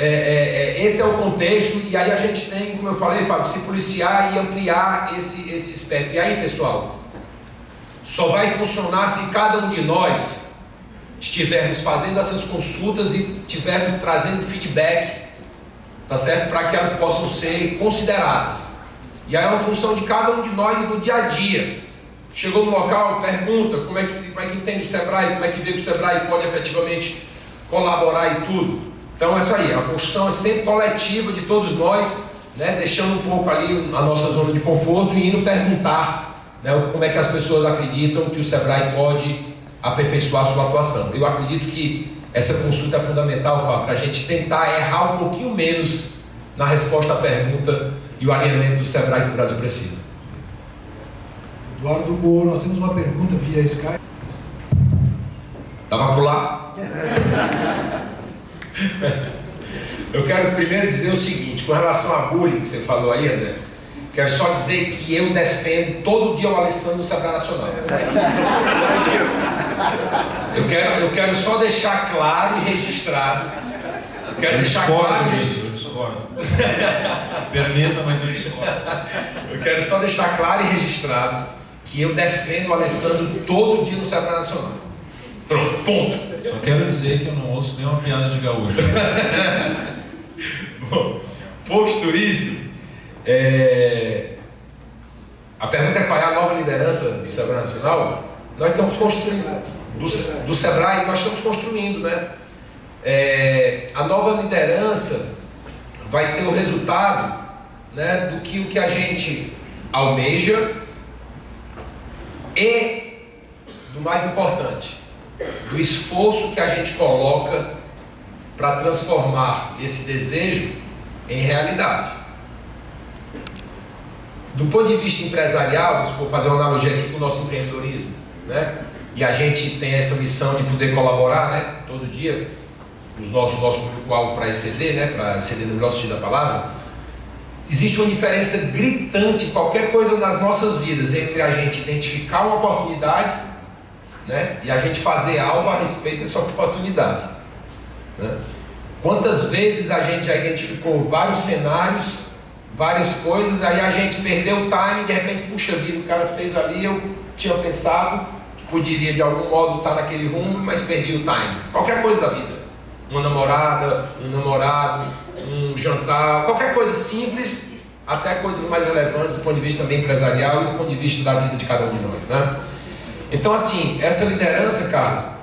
esse é o contexto, e aí a gente tem, como eu falei, Fábio, se policiar e ampliar esse espectro. E aí, pessoal, só vai funcionar se cada um de nós estivermos fazendo essas consultas e estivermos trazendo feedback, tá certo? Para que elas possam ser consideradas. E aí é uma função de cada um de nós no dia a dia. Chegou no local, pergunta como é que entende o Sebrae, como é que vê que o Sebrae pode efetivamente colaborar e tudo. Então é isso aí, a construção é sempre coletiva de todos nós, né? Deixando um pouco ali a nossa zona de conforto e indo perguntar, né, como é que as pessoas acreditam que o Sebrae pode aperfeiçoar a sua atuação. Eu acredito que essa consulta é fundamental, Fábio, para a gente tentar errar um pouquinho menos na resposta à pergunta e o alinhamento do Sebrae que o Brasil precisa. Eduardo, nós temos uma pergunta via Skype. Dá para pular? Eu quero primeiro dizer o seguinte, com relação a bullying que você falou aí, André, quero só dizer que eu defendo todo dia o Alessandro do Sebrae Nacional. Eu quero só deixar claro e registrado. Eu quero deixar claro isso. Eu discordo. Permita, mas eu discordo. Eu quero só deixar claro e registrado que eu defendo o Alessandro todo dia no Sebrae Nacional. Pronto, ponto. Só quero dizer que eu não ouço nenhuma piada de gaúcho. Bom, posto isso, a pergunta é qual é a nova liderança do Sebrae Nacional. Nós estamos construindo, do Sebrae, nós estamos construindo, né? A nova liderança vai ser o resultado, né, do que o que a gente almeja e, do mais importante, do esforço que a gente coloca para transformar esse desejo em realidade. Do ponto de vista empresarial, se for fazer uma analogia aqui com o nosso empreendedorismo, né? E a gente tem essa missão de poder colaborar, né, todo dia, os nosso público-alvo para ECD, né, para ECD no melhor sentido da palavra. Existe uma diferença gritante, qualquer coisa nas nossas vidas, entre a gente identificar uma oportunidade, né, e a gente fazer algo a respeito dessa oportunidade, né? Quantas vezes a gente já identificou vários cenários, várias coisas, aí a gente perdeu o time, de repente, puxa vida, o cara fez ali, eu tinha pensado que poderia de algum modo estar naquele rumo, mas perdi o time. Qualquer coisa da vida, uma namorada, um namorado, um jantar, qualquer coisa simples, até coisas mais relevantes do ponto de vista também empresarial e do ponto de vista da vida de cada um de nós, né? Então, assim, essa liderança, cara,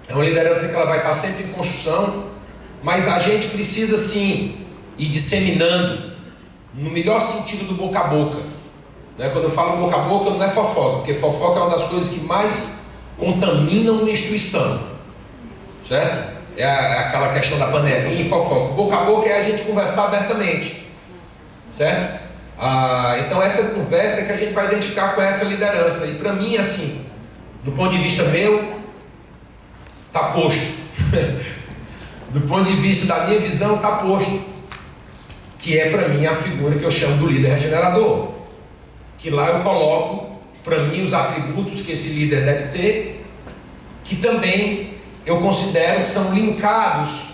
é uma liderança que ela vai estar sempre em construção, mas a gente precisa, sim, ir disseminando, no melhor sentido do boca a boca, né? Quando eu falo boca a boca, não é fofoca, porque fofoca é uma das coisas que mais contaminam uma instituição, certo? É aquela questão da panelinha e fofoca. Boca a boca é a gente conversar abertamente, certo? Então essa conversa é que a gente vai identificar com essa liderança. E para mim, assim, do ponto de vista meu, está posto. Do ponto de vista da minha visão, está posto. Que é para mim a figura que eu chamo do líder regenerador. Que lá eu coloco, para mim, os atributos que esse líder deve ter, que também eu considero que são linkados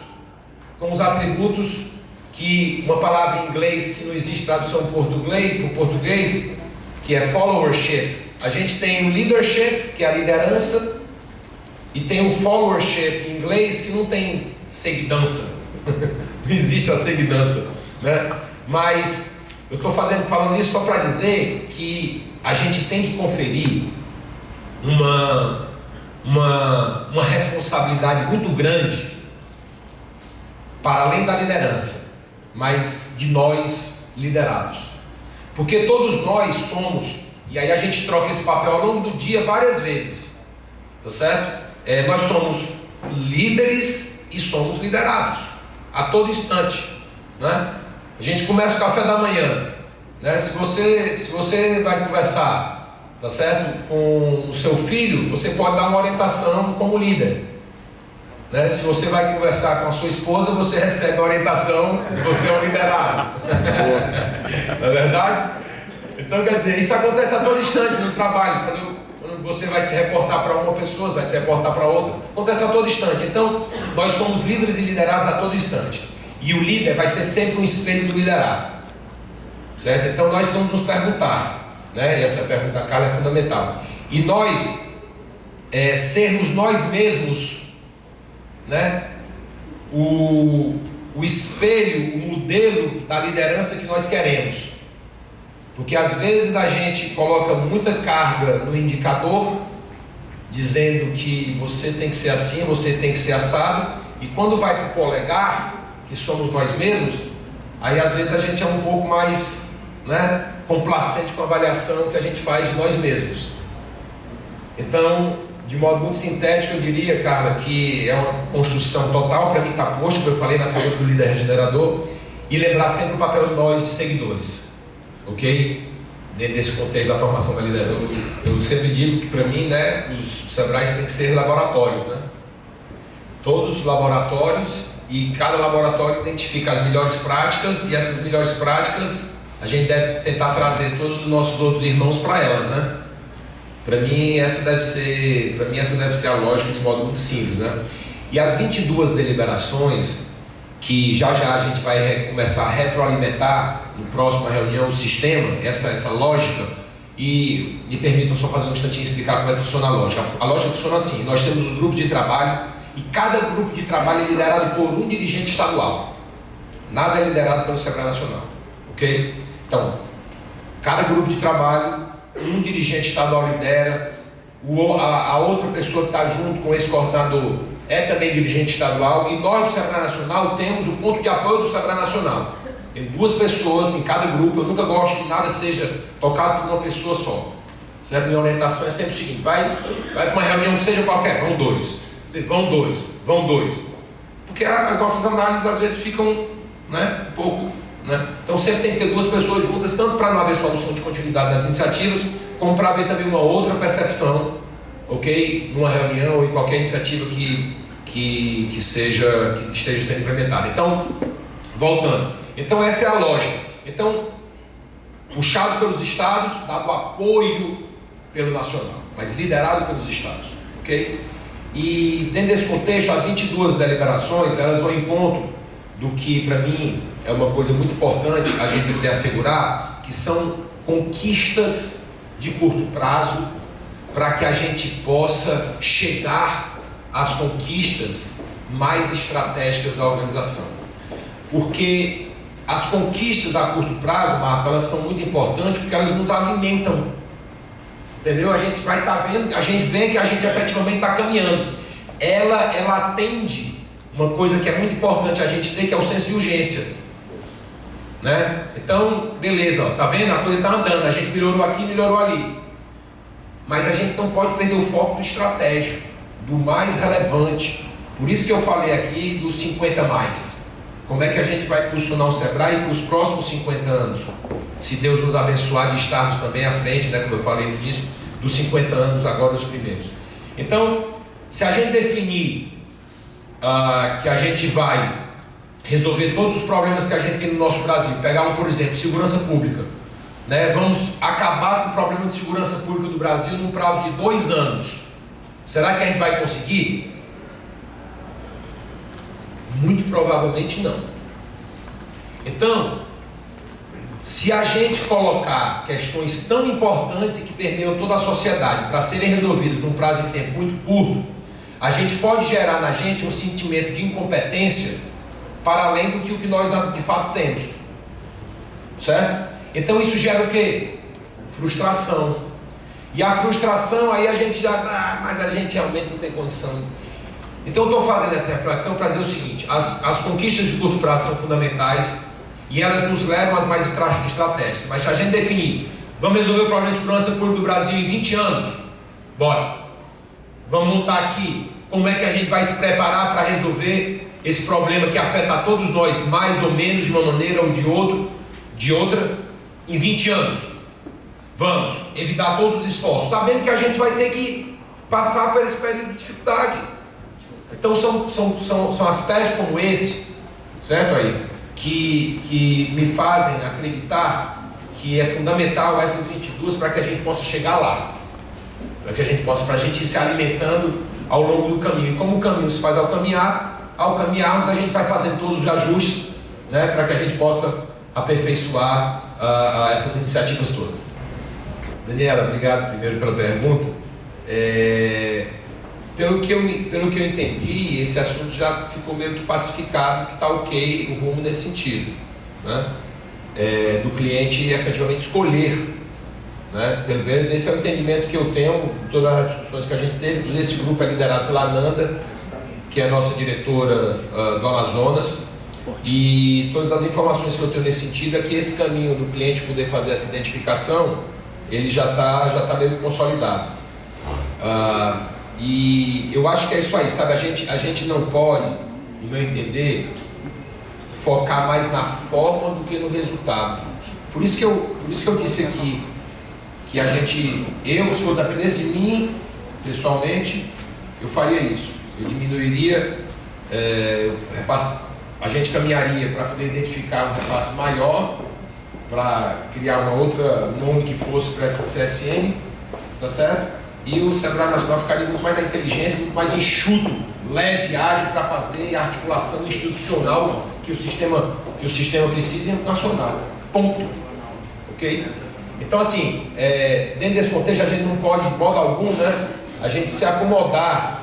com os atributos que, uma palavra em inglês que não existe tradução em português, que é followership. A gente tem o leadership, que é a liderança, e tem o followership em inglês, que não tem seguidança. Não existe a seguidança, né? Mas eu estou falando isso só para dizer que a gente tem que conferir uma responsabilidade muito grande para além da liderança, mas de nós liderados, porque todos nós somos, e aí a gente troca esse papel ao longo do dia várias vezes, tá certo? Nós somos líderes e somos liderados a todo instante, né? A gente começa o café da manhã, né? Se você vai conversar, tá certo, com o seu filho, você pode dar uma orientação como líder, né? Se você vai conversar com a sua esposa, você recebe a orientação e você é o liderado. Não é verdade? Então, quer dizer, isso acontece a todo instante no trabalho. Quando você vai se reportar para uma pessoa, vai se reportar para outra, acontece a todo instante. Então, nós somos líderes e liderados a todo instante. E o líder vai ser sempre um espelho do liderado, certo? Então, nós vamos nos perguntar, né? E essa pergunta, Carla, é fundamental. E nós, sermos nós mesmos, né? O espelho, o modelo da liderança que nós queremos. Porque às vezes a gente coloca muita carga no indicador, dizendo que você tem que ser assim, você tem que ser assado, e quando vai para o polegar, que somos nós mesmos, aí às vezes a gente é um pouco mais, né, complacente com a avaliação que a gente faz de nós mesmos. Então, de modo muito sintético, eu diria, cara, que é uma construção total, para mim está posto, como eu falei na figura do líder regenerador, e lembrar sempre o papel de nós de seguidores, ok? Dentro desse contexto da formação da liderança. Eu sempre digo que para mim, né, os Sebrais têm que ser laboratórios, né? Todos os laboratórios, e cada laboratório identifica as melhores práticas, e essas melhores práticas a gente deve tentar trazer todos os nossos outros irmãos para elas, né? Para mim essa deve ser a lógica de modo muito simples, né? E as 22 deliberações, que já a gente vai começar a retroalimentar em próxima reunião o sistema, essa lógica, e me permitam só fazer um instantinho explicar como é que funciona a lógica. A lógica funciona assim: nós temos os grupos de trabalho, e cada grupo de trabalho é liderado por um dirigente estadual, nada é liderado pelo Sebrae Nacional, ok? Então, cada grupo de trabalho, um dirigente estadual lidera, a outra pessoa que está junto com esse coordenador é também dirigente estadual, e nós do Sebrae Nacional temos o ponto de apoio do Sebrae Nacional. Tem 2 pessoas em cada grupo. Eu nunca gosto que nada seja tocado por uma pessoa só, certo? Minha orientação é sempre o seguinte: vai para uma reunião que seja qualquer, vão 2, vão dois, porque as nossas análises às vezes ficam, né, um pouco, né? Então sempre tem que ter 2 pessoas juntas, tanto para não haver solução de continuidade das iniciativas, como para haver também uma outra percepção, ok? Numa reunião ou em qualquer iniciativa que esteja sendo implementada. Então, voltando. Então essa é a lógica. Então, puxado pelos estados, dado apoio pelo nacional, mas liderado pelos estados, ok? E dentro desse contexto, as 22 deliberações, elas vão em encontro do que para mim é uma coisa muito importante a gente poder assegurar, que são conquistas de curto prazo, para que a gente possa chegar às conquistas mais estratégicas da organização. Porque as conquistas a curto prazo, Marco, elas são muito importantes porque elas nos alimentam. Entendeu? A gente vai estar vendo, a gente vê que a gente efetivamente está caminhando. Ela atende uma coisa que é muito importante a gente ter, que é o senso de urgência, né? Então, beleza, ó, tá vendo? A coisa está andando, a gente melhorou aqui, melhorou ali. Mas a gente não pode perder o foco do estratégico, do mais relevante. Por isso que eu falei aqui dos 50 mais. Como é que a gente vai posicionar o Sebrae para os próximos 50 anos? Se Deus nos abençoar de estarmos também à frente, né, como eu falei no início, dos 50 anos agora os primeiros. Então, se a gente definir que a gente vai resolver todos os problemas que a gente tem no nosso Brasil, pegar por exemplo, segurança pública, né, vamos acabar com o problema de segurança pública do Brasil num prazo de 2 anos. Será que a gente vai conseguir? Muito provavelmente não. Então, se a gente colocar questões tão importantes e que permeiam toda a sociedade para serem resolvidas num prazo de tempo muito curto, a gente pode gerar na gente um sentimento de incompetência para além do que o que nós de fato temos, certo? Então isso gera o quê? Frustração. E a frustração aí a gente já mas a gente realmente não tem condição. Então eu estou fazendo essa reflexão para dizer o seguinte: as conquistas de curto prazo são fundamentais e elas nos levam às mais estratégicas. Mas se a gente definir, vamos resolver o problema de segurança pública do Brasil em 20 anos, bora. Vamos montar aqui como é que a gente vai se preparar para resolver esse problema que afeta a todos nós, mais ou menos, de uma maneira ou de outra, em 20 anos. Vamos evitar todos os esforços, sabendo que a gente vai ter que passar por esse período de dificuldade. Então são aspectos como esse, certo aí, que me fazem acreditar que é fundamental essas 22 para que a gente possa chegar lá, para a gente ir se alimentando ao longo do caminho. E como o caminho se faz ao caminharmos a gente vai fazendo todos os ajustes, né, para que a gente possa aperfeiçoar essas iniciativas todas. Daniela, obrigado primeiro pela pergunta. Pelo que eu entendi, esse assunto já ficou meio que pacificado, que está ok o rumo nesse sentido, né? Do cliente efetivamente escolher, né? Pelo menos esse é o entendimento que eu tenho de todas as discussões que a gente teve. Inclusive esse grupo é liderado pela Ananda, que é a nossa diretora do Amazonas, e todas as informações que eu tenho nesse sentido é que esse caminho do cliente poder fazer essa identificação, ele já está meio consolidado. E eu acho que é isso aí, sabe? A gente não pode, no meu entender, focar mais na forma do que no resultado. Por isso que eu disse aqui que se for dependesse de mim, pessoalmente, eu faria isso. Eu diminuiria, a gente caminharia para poder identificar um repasse maior, para criar uma outra nome que fosse para essa CSN, tá certo? E o Sebrae Nacional ficaria muito mais na inteligência, muito mais enxuto, leve, ágil para fazer a articulação institucional que o sistema precisa e nacional. Ponto. Ok? Então, assim, dentro desse contexto, a gente não pode, de modo algum, né, a gente se acomodar,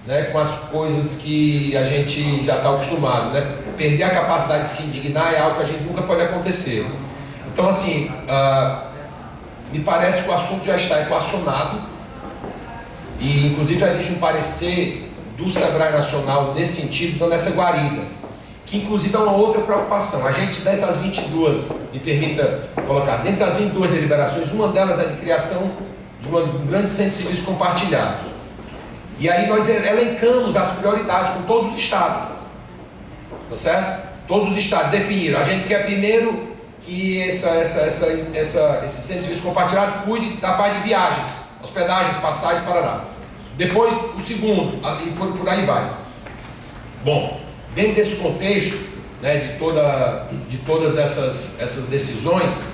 né, com as coisas que a gente já está acostumado, né? Perder a capacidade de se indignar é algo que a gente nunca pode acontecer. Então, assim, me parece que o assunto já está equacionado. E inclusive já existe um parecer do Sebrae Nacional nesse sentido, dando essa guarida, que inclusive é uma outra preocupação. A gente, dentre as 22, me permita colocar, dentre as 22 deliberações, uma delas é de criação de um grande centro de serviços compartilhados. E aí nós elencamos as prioridades com todos os estados, tá certo? Todos os estados definiram. A gente quer primeiro que esse centro de serviços compartilhados cuide da parte de viagens, hospedagens, passagens, parará. Depois o segundo, e por aí vai. Bom, dentro desse contexto, né, de todas essas decisões,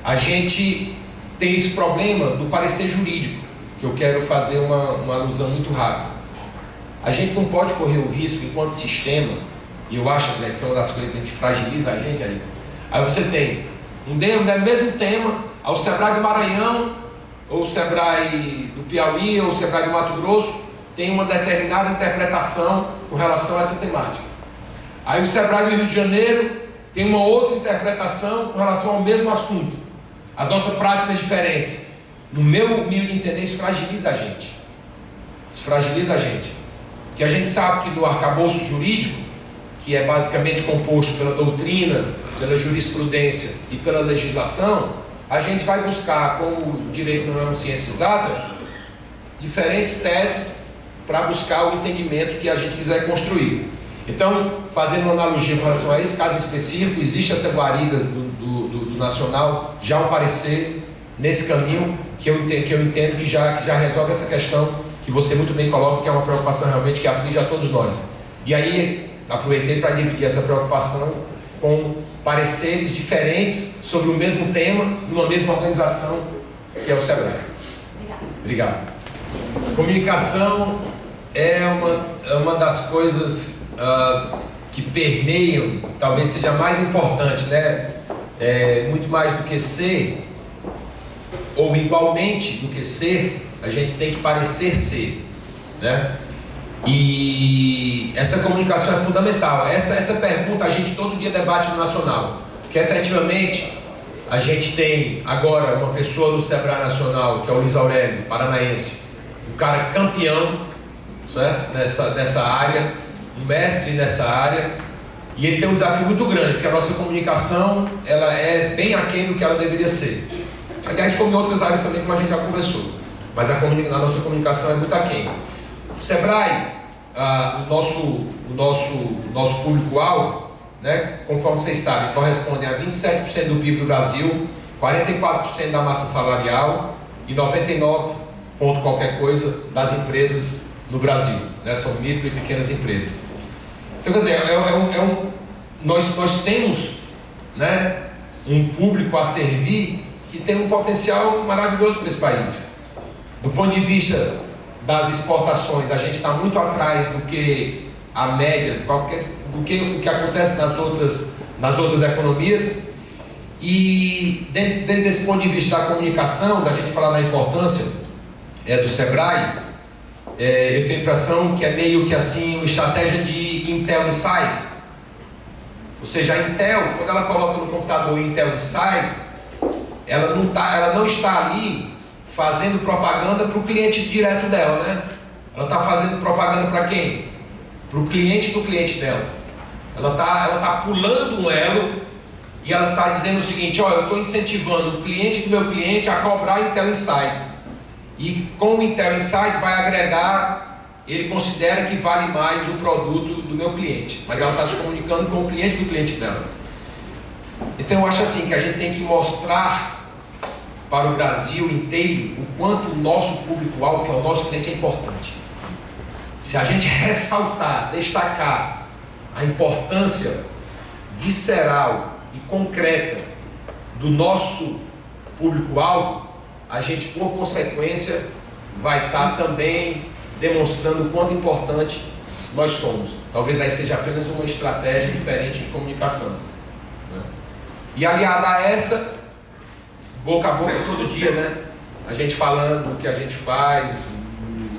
a gente tem esse problema do parecer jurídico, que eu quero fazer uma alusão muito rápida. A gente não pode correr o risco, enquanto sistema, e eu acho, né, que isso é uma das coisas que fragiliza a gente aí. Aí você tem um mesmo tema, ao Sebrae do Maranhão, ou o Sebrae do Piauí, ou o Sebrae do Mato Grosso, tem uma determinada interpretação com relação a essa temática. Aí o Sebrae do Rio de Janeiro tem uma outra interpretação com relação ao mesmo assunto, adota práticas diferentes. No meu de entender, isso fragiliza a gente. Isso fragiliza a gente. Porque a gente sabe que no arcabouço jurídico, que é basicamente composto pela doutrina, pela jurisprudência e pela legislação, a gente vai buscar, como o direito não é uma ciência exata, diferentes teses para buscar o entendimento que a gente quiser construir. Então, fazendo uma analogia com relação a esse caso específico, existe essa guarida do Nacional, já um parecer nesse caminho, que eu entendo que já resolve essa questão que você muito bem coloca, que é uma preocupação realmente que aflige a todos nós. E aí, aproveitei para dividir essa preocupação com pareceres diferentes sobre o mesmo tema, numa mesma organização, que é o Sebrae. Obrigado. Comunicação é uma das coisas que permeiam, talvez seja mais importante, né? Muito mais do que ser, ou igualmente do que ser, a gente tem que parecer ser, né? E essa comunicação é fundamental. Essa pergunta a gente todo dia debate no Nacional, porque efetivamente a gente tem agora uma pessoa do Sebrae Nacional, que é o Luiz Aurélio, paranaense, um cara campeão, certo? Nessa área, um mestre nessa área, e ele tem um desafio muito grande, porque a nossa comunicação ela é bem aquém do que ela deveria ser. Aliás, como em outras áreas também, como a gente já conversou, mas a nossa comunicação é muito aquém. O Sebrae o nosso público-alvo, né, conforme vocês sabem, corresponde a 27% do PIB do Brasil, 44% da massa salarial e 99% ponto qualquer coisa das empresas no Brasil, né, são micro e pequenas empresas. Então, quer dizer, nós temos, né, um público a servir que tem um potencial maravilhoso para esse país. Do ponto de vista das exportações, a gente está muito atrás do que a média, do que o que acontece nas outras economias. E dentro desse ponto de vista da comunicação, da gente falar da importância do Sebrae, eu tenho a impressão que é meio que assim uma estratégia de Intel Insight. Ou seja, a Intel, quando ela coloca no computador Intel Insight, ela não está ali fazendo propaganda para o cliente direto dela, né? Ela está fazendo propaganda para quem? Para o cliente do cliente dela. Ela tá pulando um elo e ela está dizendo o seguinte: olha, eu estou incentivando o cliente do meu cliente a cobrar Intel Insight. E com o Intel Insight vai agregar, ele considera que vale mais o produto do meu cliente, mas ela está se comunicando com o cliente do cliente dela. Então eu acho assim que a gente tem que mostrar para o Brasil inteiro o quanto o nosso público-alvo, que é o nosso cliente, é importante. Se a gente ressaltar, destacar a importância visceral e concreta do nosso público-alvo, a gente, por consequência, vai estar também demonstrando o quanto importante nós somos. Talvez aí seja apenas uma estratégia diferente de comunicação, né? E aliada a essa, boca a boca todo dia, né? A gente falando o que a gente faz,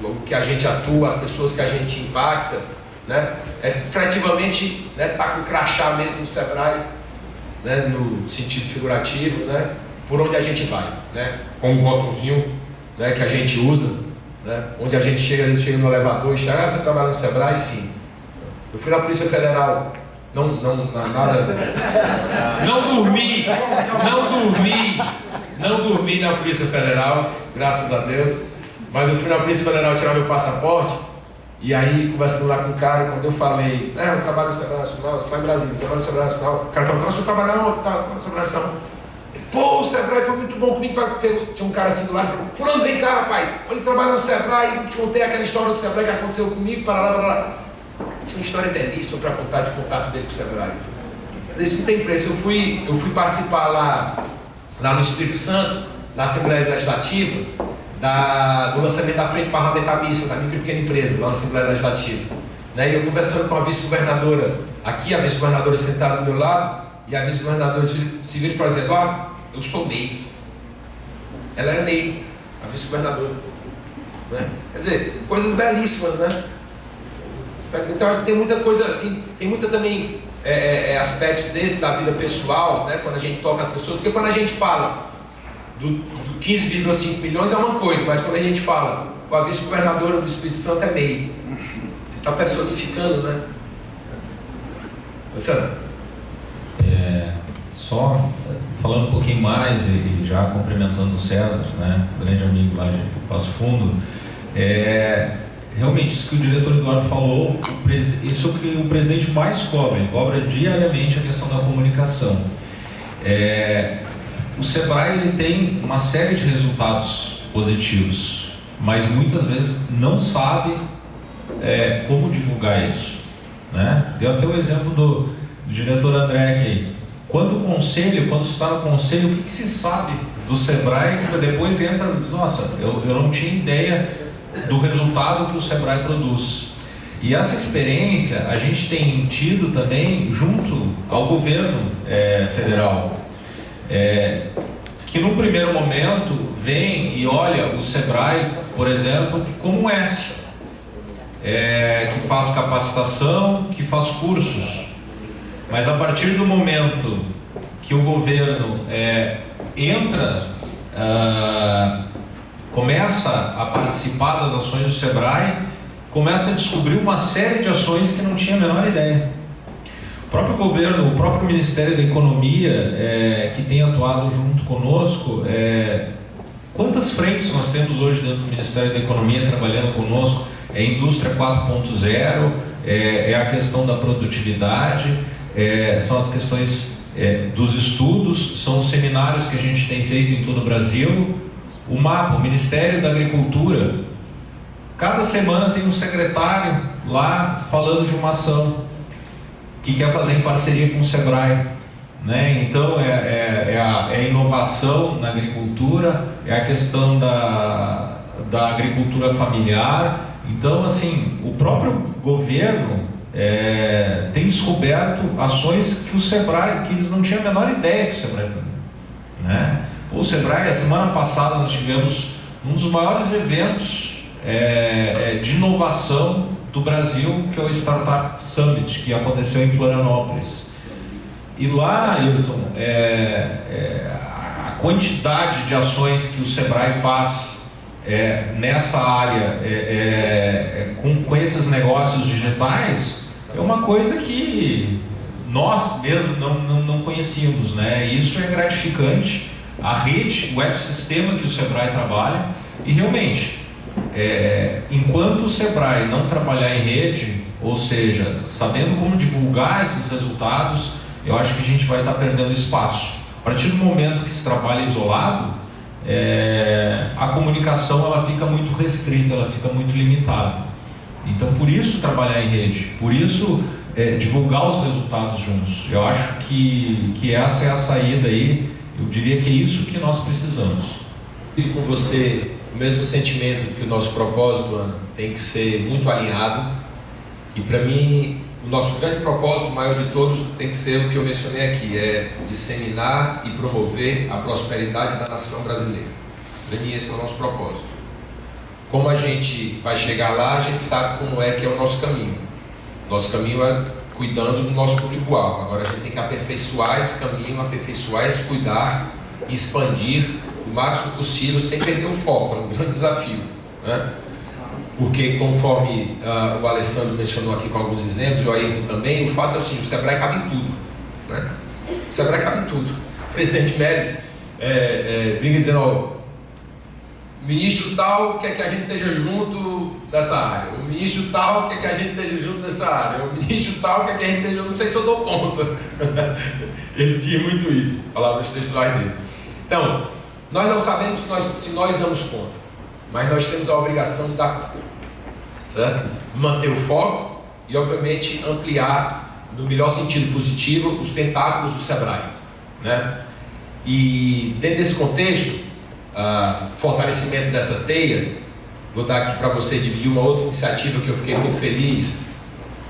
o que a gente atua, as pessoas que a gente impacta, né? Efetivamente, né, tá com o crachá mesmo no Sebrae, né, no sentido figurativo, né? Por onde a gente vai, né? Com o botãozinho, né, que a gente usa, né? Onde a gente chega no elevador e chega, você trabalha no Sebrae? Sim. Eu fui na Polícia Federal, não dormi na Polícia Federal, graças a Deus, mas eu fui na Polícia Federal tirar meu passaporte, e aí, conversando lá com o cara, quando eu falei, eu trabalho no Sebrae Nacional, você vai em Brasília, eu trabalho no Sebrae Nacional, o cara falou, nossa, eu trabalhar no Sebrae Nacional. Pô, o Sebrae foi muito bom comigo, tinha um cara assim do lado e falou, fulano, vem cá, rapaz, ele trabalha no Sebrae, eu te contei aquela história do Sebrae que aconteceu comigo, parará. Tinha uma história belíssima para contar de contato dele com o Sebrae. Mas isso não tem preço. Eu fui participar lá no Espírito Santo, na Assembleia Legislativa, do lançamento da Frente Parlamentar Mista, da micro e pequena empresa, lá na Assembleia Legislativa. Né? E eu conversando com a vice-governadora, aqui a vice-governadora sentada do meu lado, e a vice-governadora se vira e fala assim, Eduardo, eu sou MEI. Ela é MEI, a vice-governadora. Né? Quer dizer, coisas belíssimas, né? Então tem muita coisa assim, tem muita também aspectos desse da vida pessoal, né? Quando a gente toca as pessoas, porque quando a gente fala do 15,5 milhões é uma coisa, mas quando a gente fala com a vice-governadora do Espírito Santo é MEI. Você está personificando, né? Luciano? Só falando um pouquinho mais e já cumprimentando o César, né, grande amigo lá de Passo Fundo, realmente isso que o diretor Eduardo falou, isso que o presidente mais cobra, ele cobra diariamente a questão da comunicação. O Sebrae ele tem uma série de resultados positivos, mas muitas vezes não sabe como divulgar isso, né? Deu até o exemplo do diretor André aqui. Quando está no conselho, o que se sabe do Sebrae, que depois entra, nossa, eu não tinha ideia do resultado que o Sebrae produz. E essa experiência a gente tem tido também junto ao governo federal, que no primeiro momento vem e olha o Sebrae, por exemplo, como um S, que faz capacitação, que faz cursos. Mas a partir do momento que o governo começa a participar das ações do Sebrae, começa a descobrir uma série de ações que não tinha a menor ideia. O próprio governo, o próprio Ministério da Economia, que tem atuado junto conosco, quantas frentes nós temos hoje dentro do Ministério da Economia trabalhando conosco? é indústria 4.0, é a questão da produtividade, são as questões dos estudos, são os seminários que a gente tem feito em todo o Brasil, o MAPA, o Ministério da Agricultura. Cada semana tem um secretário lá falando de uma ação que quer fazer em parceria com o SEBRAE, né? Então é a inovação na agricultura, é a questão da agricultura familiar. Então, assim, o próprio governo tem descoberto ações que o SEBRAE, que eles não tinham a menor ideia que o SEBRAE fazia, né? O SEBRAE, a semana passada nós tivemos um dos maiores eventos de inovação do Brasil, que é o Startup Summit, que aconteceu em Florianópolis. E lá, Ayrton, a quantidade de ações que o SEBRAE faz nessa área, com esses negócios digitais, é uma coisa que nós mesmos não conhecíamos, né? E isso é gratificante. A rede, o ecossistema que o SEBRAE trabalha, e realmente, enquanto o SEBRAE não trabalhar em rede, ou seja, sabendo como divulgar esses resultados, eu acho que a gente vai estar perdendo espaço. A partir do momento que se trabalha isolado, a comunicação ela fica muito restrita, ela fica muito limitada. Então, por isso trabalhar em rede, por isso divulgar os resultados juntos. Eu acho que essa é a saída aí. Eu diria que é isso que nós precisamos. E com você o mesmo sentimento que o nosso propósito, Ana, tem que ser muito alinhado. E para mim, o nosso grande propósito, o maior de todos, tem que ser o que eu mencionei aqui, é disseminar e promover a prosperidade da nação brasileira. Para mim, esse é o nosso propósito. Como a gente vai chegar lá, a gente sabe como é que é o nosso caminho. Nosso caminho é cuidando do nosso público-alvo. Agora a gente tem que aperfeiçoar esse caminho, aperfeiçoar esse cuidar e expandir o máximo possível sem perder o foco. É um grande desafio, né? Porque conforme o Alessandro mencionou aqui com alguns exemplos, e o Ayrton também, o fato é assim, o SEBRAE cabe em tudo, né? O SEBRAE cabe em tudo. O presidente Méres brinca dizendo, ó, o ministro tal quer que a gente esteja junto nessa área, o ministro tal quer que a gente esteja junto nessa área, o ministro tal quer que a gente esteja, não sei se eu dou conta. Ele diz muito isso, palavras textuais dele. Então, nós não sabemos se nós damos conta, mas nós temos a obrigação de dar conta, certo? Manter o foco e, obviamente, ampliar, no melhor sentido positivo, os tentáculos do SEBRAE, né? E dentro desse contexto, fortalecimento dessa teia, vou dar aqui para você dividir uma outra iniciativa que eu fiquei muito feliz,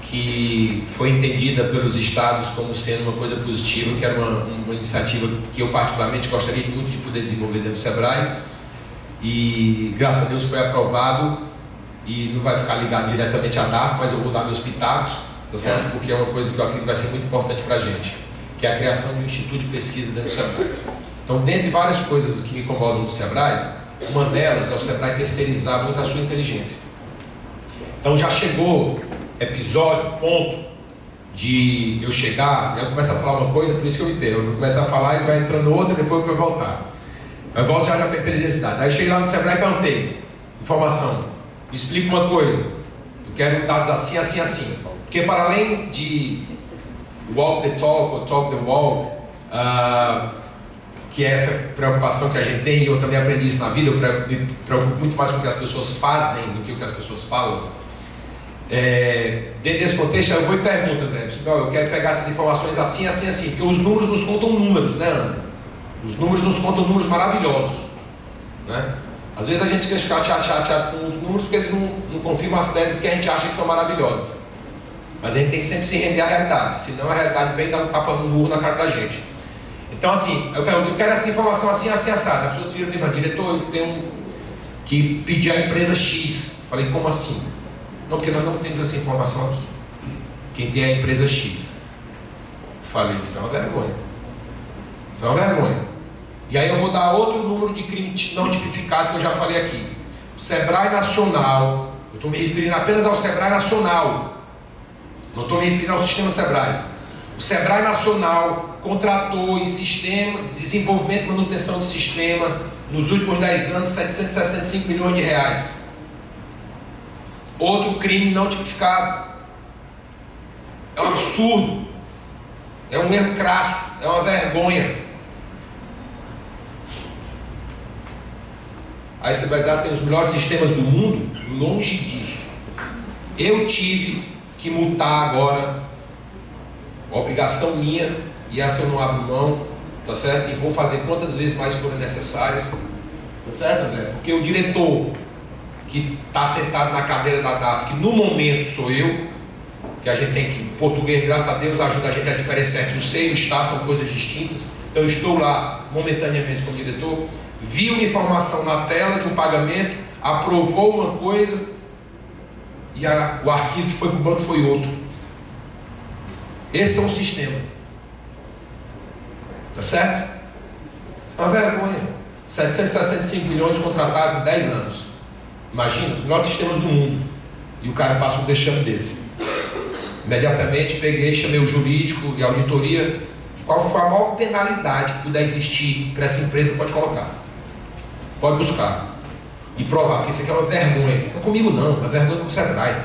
que foi entendida pelos estados como sendo uma coisa positiva, que era uma iniciativa que eu particularmente gostaria muito de poder desenvolver dentro do SEBRAE, e graças a Deus foi aprovado, e não vai ficar ligado diretamente à DAF, mas eu vou dar meus pitacos, tá certo? Porque é uma coisa que eu acredito que vai ser muito importante para a gente, que é a criação de um instituto de pesquisa dentro do SEBRAE. Então, dentre várias coisas que me incomodam no SEBRAE, uma delas é o SEBRAE terceirizar muito a sua inteligência. Então, já chegou episódio, ponto, de eu chegar, eu começo a falar uma coisa, por isso que eu me perco. Eu começo a falar e vai entrando outra, depois eu vou voltar. Eu volto já para a inteligenciedade. Aí eu cheguei lá no SEBRAE e perguntei, informação, me explica uma coisa, eu quero dados assim, assim, assim. Porque para além de walk the talk, ou talk the walk, que é essa preocupação que a gente tem, e eu também aprendi isso na vida, eu me preocupo muito mais com o que as pessoas fazem do que o que as pessoas falam. Dentro desse contexto, eu vou e pergunto, André, eu quero pegar essas informações assim, assim, assim, porque os números nos contam números, né, Ana? Os números nos contam números maravilhosos, né? Às vezes a gente quer ficar chateado com os números porque eles não confirmam as teses que a gente acha que são maravilhosas. Mas a gente tem que sempre se render à realidade, senão a realidade vem dar um tapa no murro na cara da gente. Então, assim, eu pergunto, eu quero essa informação assim, assim, assada. As pessoas viram e falam, diretor, eu tenho que pedir à empresa X. Falei, como assim? Não, porque nós não temos essa informação aqui. Quem tem é a empresa X. Falei, isso é uma vergonha. Isso é uma vergonha. E aí eu vou dar outro número de crime não tipificado que eu já falei aqui. O SEBRAE Nacional, eu estou me referindo apenas ao SEBRAE Nacional. Não estou me referindo ao sistema SEBRAE. O SEBRAE Nacional contratou em sistema, desenvolvimento e manutenção do sistema, nos últimos 10 anos, 765 milhões de reais. outro crime não tipificado. É um absurdo, é um erro crasso, é uma vergonha. Aí você vai dar, tem os melhores sistemas do mundo? Longe disso. Eu tive que multar agora, obrigação minha, e essa eu não abro mão, tá certo? E vou fazer quantas vezes mais forem necessárias, tá certo, André? Porque o diretor que está sentado na cadeira da DAF, que no momento sou eu, que a gente tem que, português, graças a Deus, ajuda a gente a diferenciar entre o ser e o estar, são coisas distintas. Então eu estou lá momentaneamente como diretor, vi uma informação na tela de um pagamento, aprovou uma coisa e o arquivo que foi para o banco foi outro. Esse é um sistema, tá certo? É uma vergonha. 765 milhões contratados em 10 anos. Imagina, os melhores sistemas do mundo. E o cara passa um deixame desse. Imediatamente peguei, chamei o jurídico e a auditoria. Qual foi a maior penalidade que puder existir para essa empresa? Pode colocar, pode buscar e provar, porque isso aqui é uma vergonha. Não é comigo não, é uma vergonha com o Sebrae.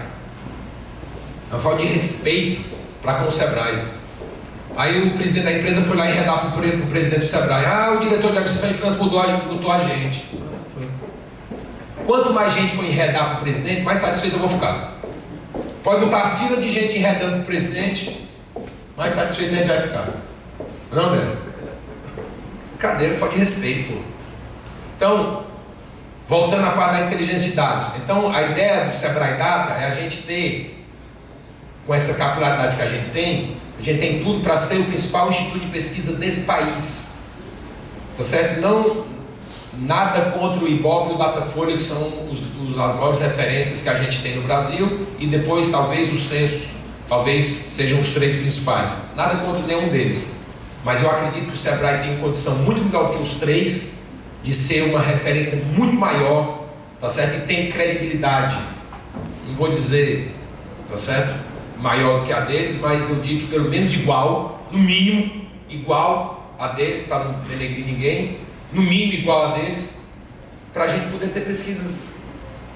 É uma falta de respeito para com o Sebrae. Aí o presidente da empresa foi lá enredar para o presidente do Sebrae. O diretor de administração e finanças botou a gente. Quanto mais gente for enredar para o presidente, mais satisfeito eu vou ficar. Pode botar a fila de gente enredando para o presidente, mais satisfeito a gente vai ficar. Não, André? Cadeira, falta de respeito, pô. Então, voltando à parte da inteligência de dados. Então, a ideia do Sebrae Data é a gente ter, com essa capilaridade que a gente tem tudo para ser o principal instituto de pesquisa desse país. Tá certo? Não, nada contra o Ibope e o Datafolha, que são as maiores referências que a gente tem no Brasil, e depois talvez o Census, talvez sejam os 3 principais. Nada contra nenhum deles. Mas eu acredito que o Sebrae tem condição muito melhor do que os 3 de ser uma referência muito maior, tá certo? E tem credibilidade, não vou dizer, tá certo, maior do que a deles, mas eu digo que pelo menos igual, no mínimo igual a deles, para não denegrir ninguém, no mínimo igual a deles, para a gente poder ter pesquisas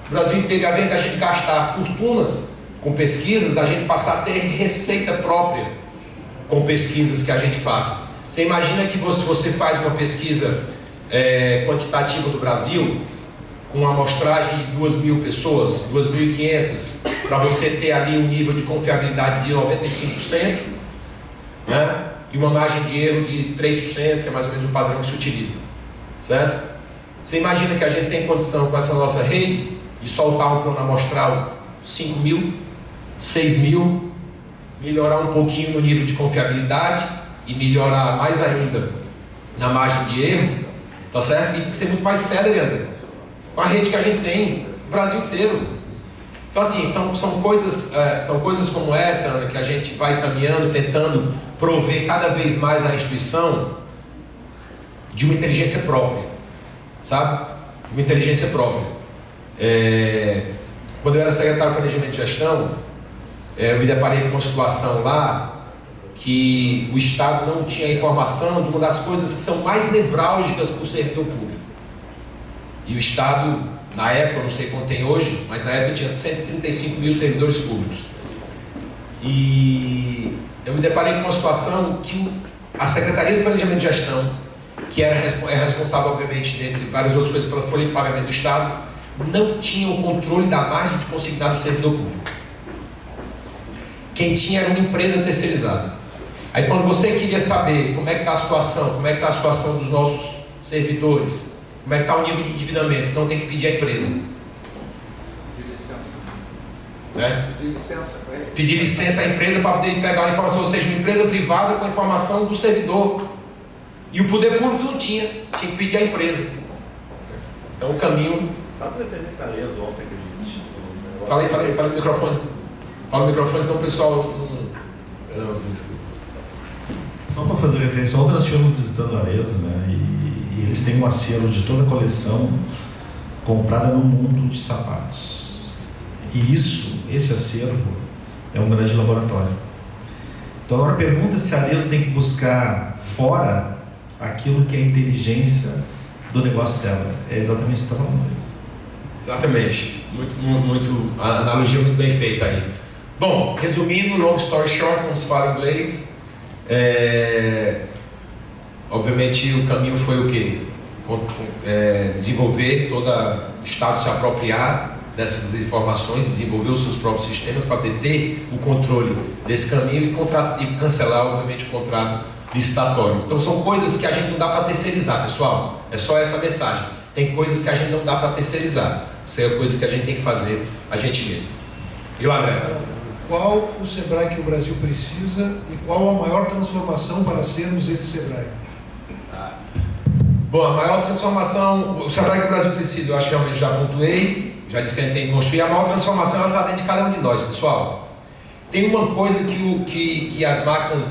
no Brasil inteiro. Ao invés da gente gastar fortunas com pesquisas, a gente passar a ter receita própria com pesquisas que a gente faça. Você imagina que você faz uma pesquisa quantitativa do Brasil, com uma amostragem de 2.000 pessoas, 2.500, para você ter ali um nível de confiabilidade de 95%, né? E uma margem de erro de 3%, que é mais ou menos o padrão que se utiliza, certo? Você imagina que a gente tem condição com essa nossa rede de soltar um plano amostral 5.000, 6.000, melhorar um pouquinho no nível de confiabilidade e melhorar mais ainda na margem de erro, tá certo? E ser muito mais célere, André, com a rede que a gente tem no Brasil inteiro. Então assim, são coisas como essa, Ana, que a gente vai caminhando, tentando prover cada vez mais a instituição de uma inteligência própria, sabe? Uma inteligência própria. Quando eu era secretário de Planejamento e Gestão, eu me deparei com uma situação lá que o Estado não tinha informação de uma das coisas que são mais nevrálgicas para o servidor público. E o Estado, na época, não sei quanto tem hoje, mas na época tinha 135 mil servidores públicos. E eu me deparei com uma situação que a Secretaria de Planejamento e Gestão, que é responsável, obviamente, dentre várias outras coisas, pela folha de pagamento do Estado, não tinha o controle da margem de consignado do servidor público. Quem tinha era uma empresa terceirizada. Aí quando você queria saber como é que está a situação, como é que está a situação dos nossos servidores, como é que está o nível de endividamento, então tem que pedir à empresa. Né? Pedir licença à empresa para poder pegar a informação, ou seja, uma empresa privada com a informação do servidor. E o poder público não tinha que pedir à empresa. Então o caminho... Faz referência a leis ontem que a gente... Fala no microfone. Fala no microfone, senão o pessoal não... Só para fazer referência, ontem nós estivemos visitando a Arezzo, né? E eles têm um acervo de toda a coleção comprada no mundo de sapatos. E esse acervo é um grande laboratório. Então agora pergunta se a Arezzo tem que buscar fora aquilo que é a inteligência do negócio dela. É exatamente o que você está falando. Exatamente. A analogia muito bem feita aí. Bom, resumindo, long story short, como se fala em inglês, obviamente o caminho foi o quê? Desenvolver todo o Estado se apropriar dessas informações, desenvolver os seus próprios sistemas para ter o controle desse caminho e cancelar, obviamente, o contrato licitatório. Então são coisas que a gente não dá para terceirizar, pessoal. É só essa mensagem. Tem coisas que a gente não dá para terceirizar. Isso é coisa que a gente tem que fazer a gente mesmo. E o André? Qual o Sebrae que o Brasil precisa e qual a maior transformação para sermos esse Sebrae? Bom, a maior transformação, o Sebrae que o Brasil precisa, eu acho que realmente já pontuei, já disse que a gente tem que construir. A maior transformação está dentro de cada um de nós, pessoal. Tem uma coisa que as máquinas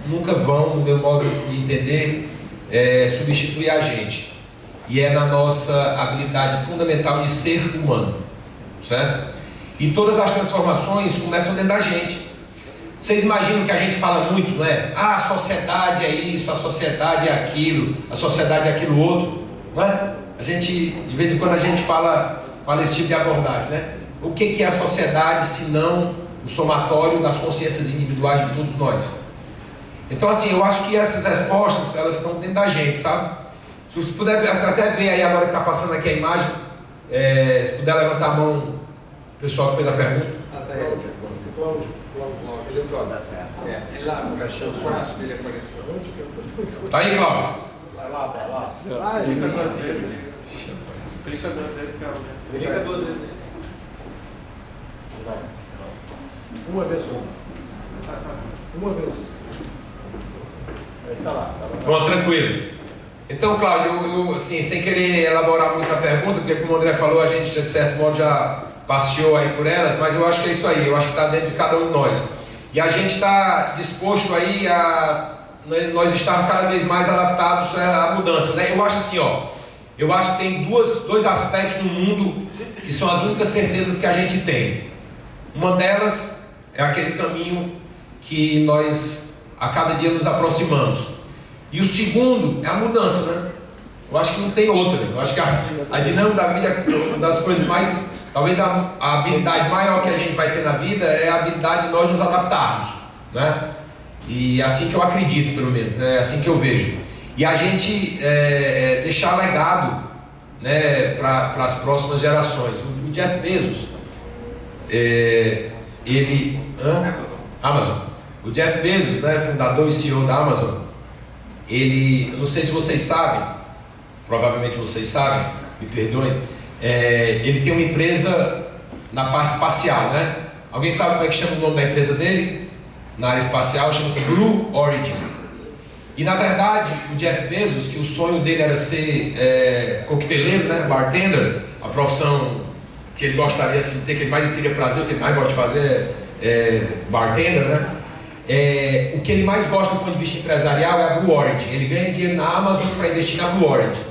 nunca vão, no meu modo de entender, substituir a gente. E é na nossa habilidade fundamental de ser humano, certo? E todas as transformações começam dentro da gente. Vocês imaginam que a gente fala muito, não é? Ah, a sociedade é isso, a sociedade é aquilo, a sociedade é aquilo outro, não é? A gente, de vez em quando a gente fala esse tipo de abordagem, né? O que é a sociedade se não o somatório das consciências individuais de todos nós? Então, assim, eu acho que essas respostas, elas estão dentro da gente, sabe? Se você puder até ver aí agora que está passando aqui a imagem, se puder levantar a mão, o pessoal que fez a pergunta. Tá aí, Cláudio? Vai lá. Clica duas vezes. Clica duas vezes. Uma vez só. Uma vez. Tá lá. Bom, tranquilo. Então, Cláudio, eu assim, sem querer elaborar muito a pergunta, porque como o André falou, a gente de certo modo já passeou aí por elas, mas eu acho que é isso aí, eu acho que está dentro de cada um de nós. E a gente está disposto aí nós estamos cada vez mais adaptados à mudança, né? Eu acho assim, eu acho que tem dois aspectos no mundo que são as únicas certezas que a gente tem. Uma delas é aquele caminho que nós a cada dia nos aproximamos. E o segundo é a mudança, né? Eu acho que não tem outra. Eu acho que a dinâmica da vida é uma das coisas mais... Talvez a habilidade maior que a gente vai ter na vida é a habilidade de nós nos adaptarmos, né? E assim que eu acredito, pelo menos, é assim que eu vejo. E a gente deixar legado, né, para as próximas gerações. O Jeff Bezos, Amazon. O Jeff Bezos, né, fundador e CEO da Amazon, eu não sei se vocês sabem, provavelmente vocês sabem, me perdoem, ele tem uma empresa na parte espacial, né? Alguém sabe como é que chama o nome da empresa dele? Na área espacial, chama-se Blue Origin. E na verdade, o Jeff Bezos, que o sonho dele era ser coqueteleiro, né? Bartender, a profissão que ele gostaria assim, de ter, que ele mais teria prazer, o que ele mais gosta de fazer é bartender, né? O que ele mais gosta do ponto de vista empresarial é a Blue Origin. Ele ganha dinheiro na Amazon para investir na Blue Origin.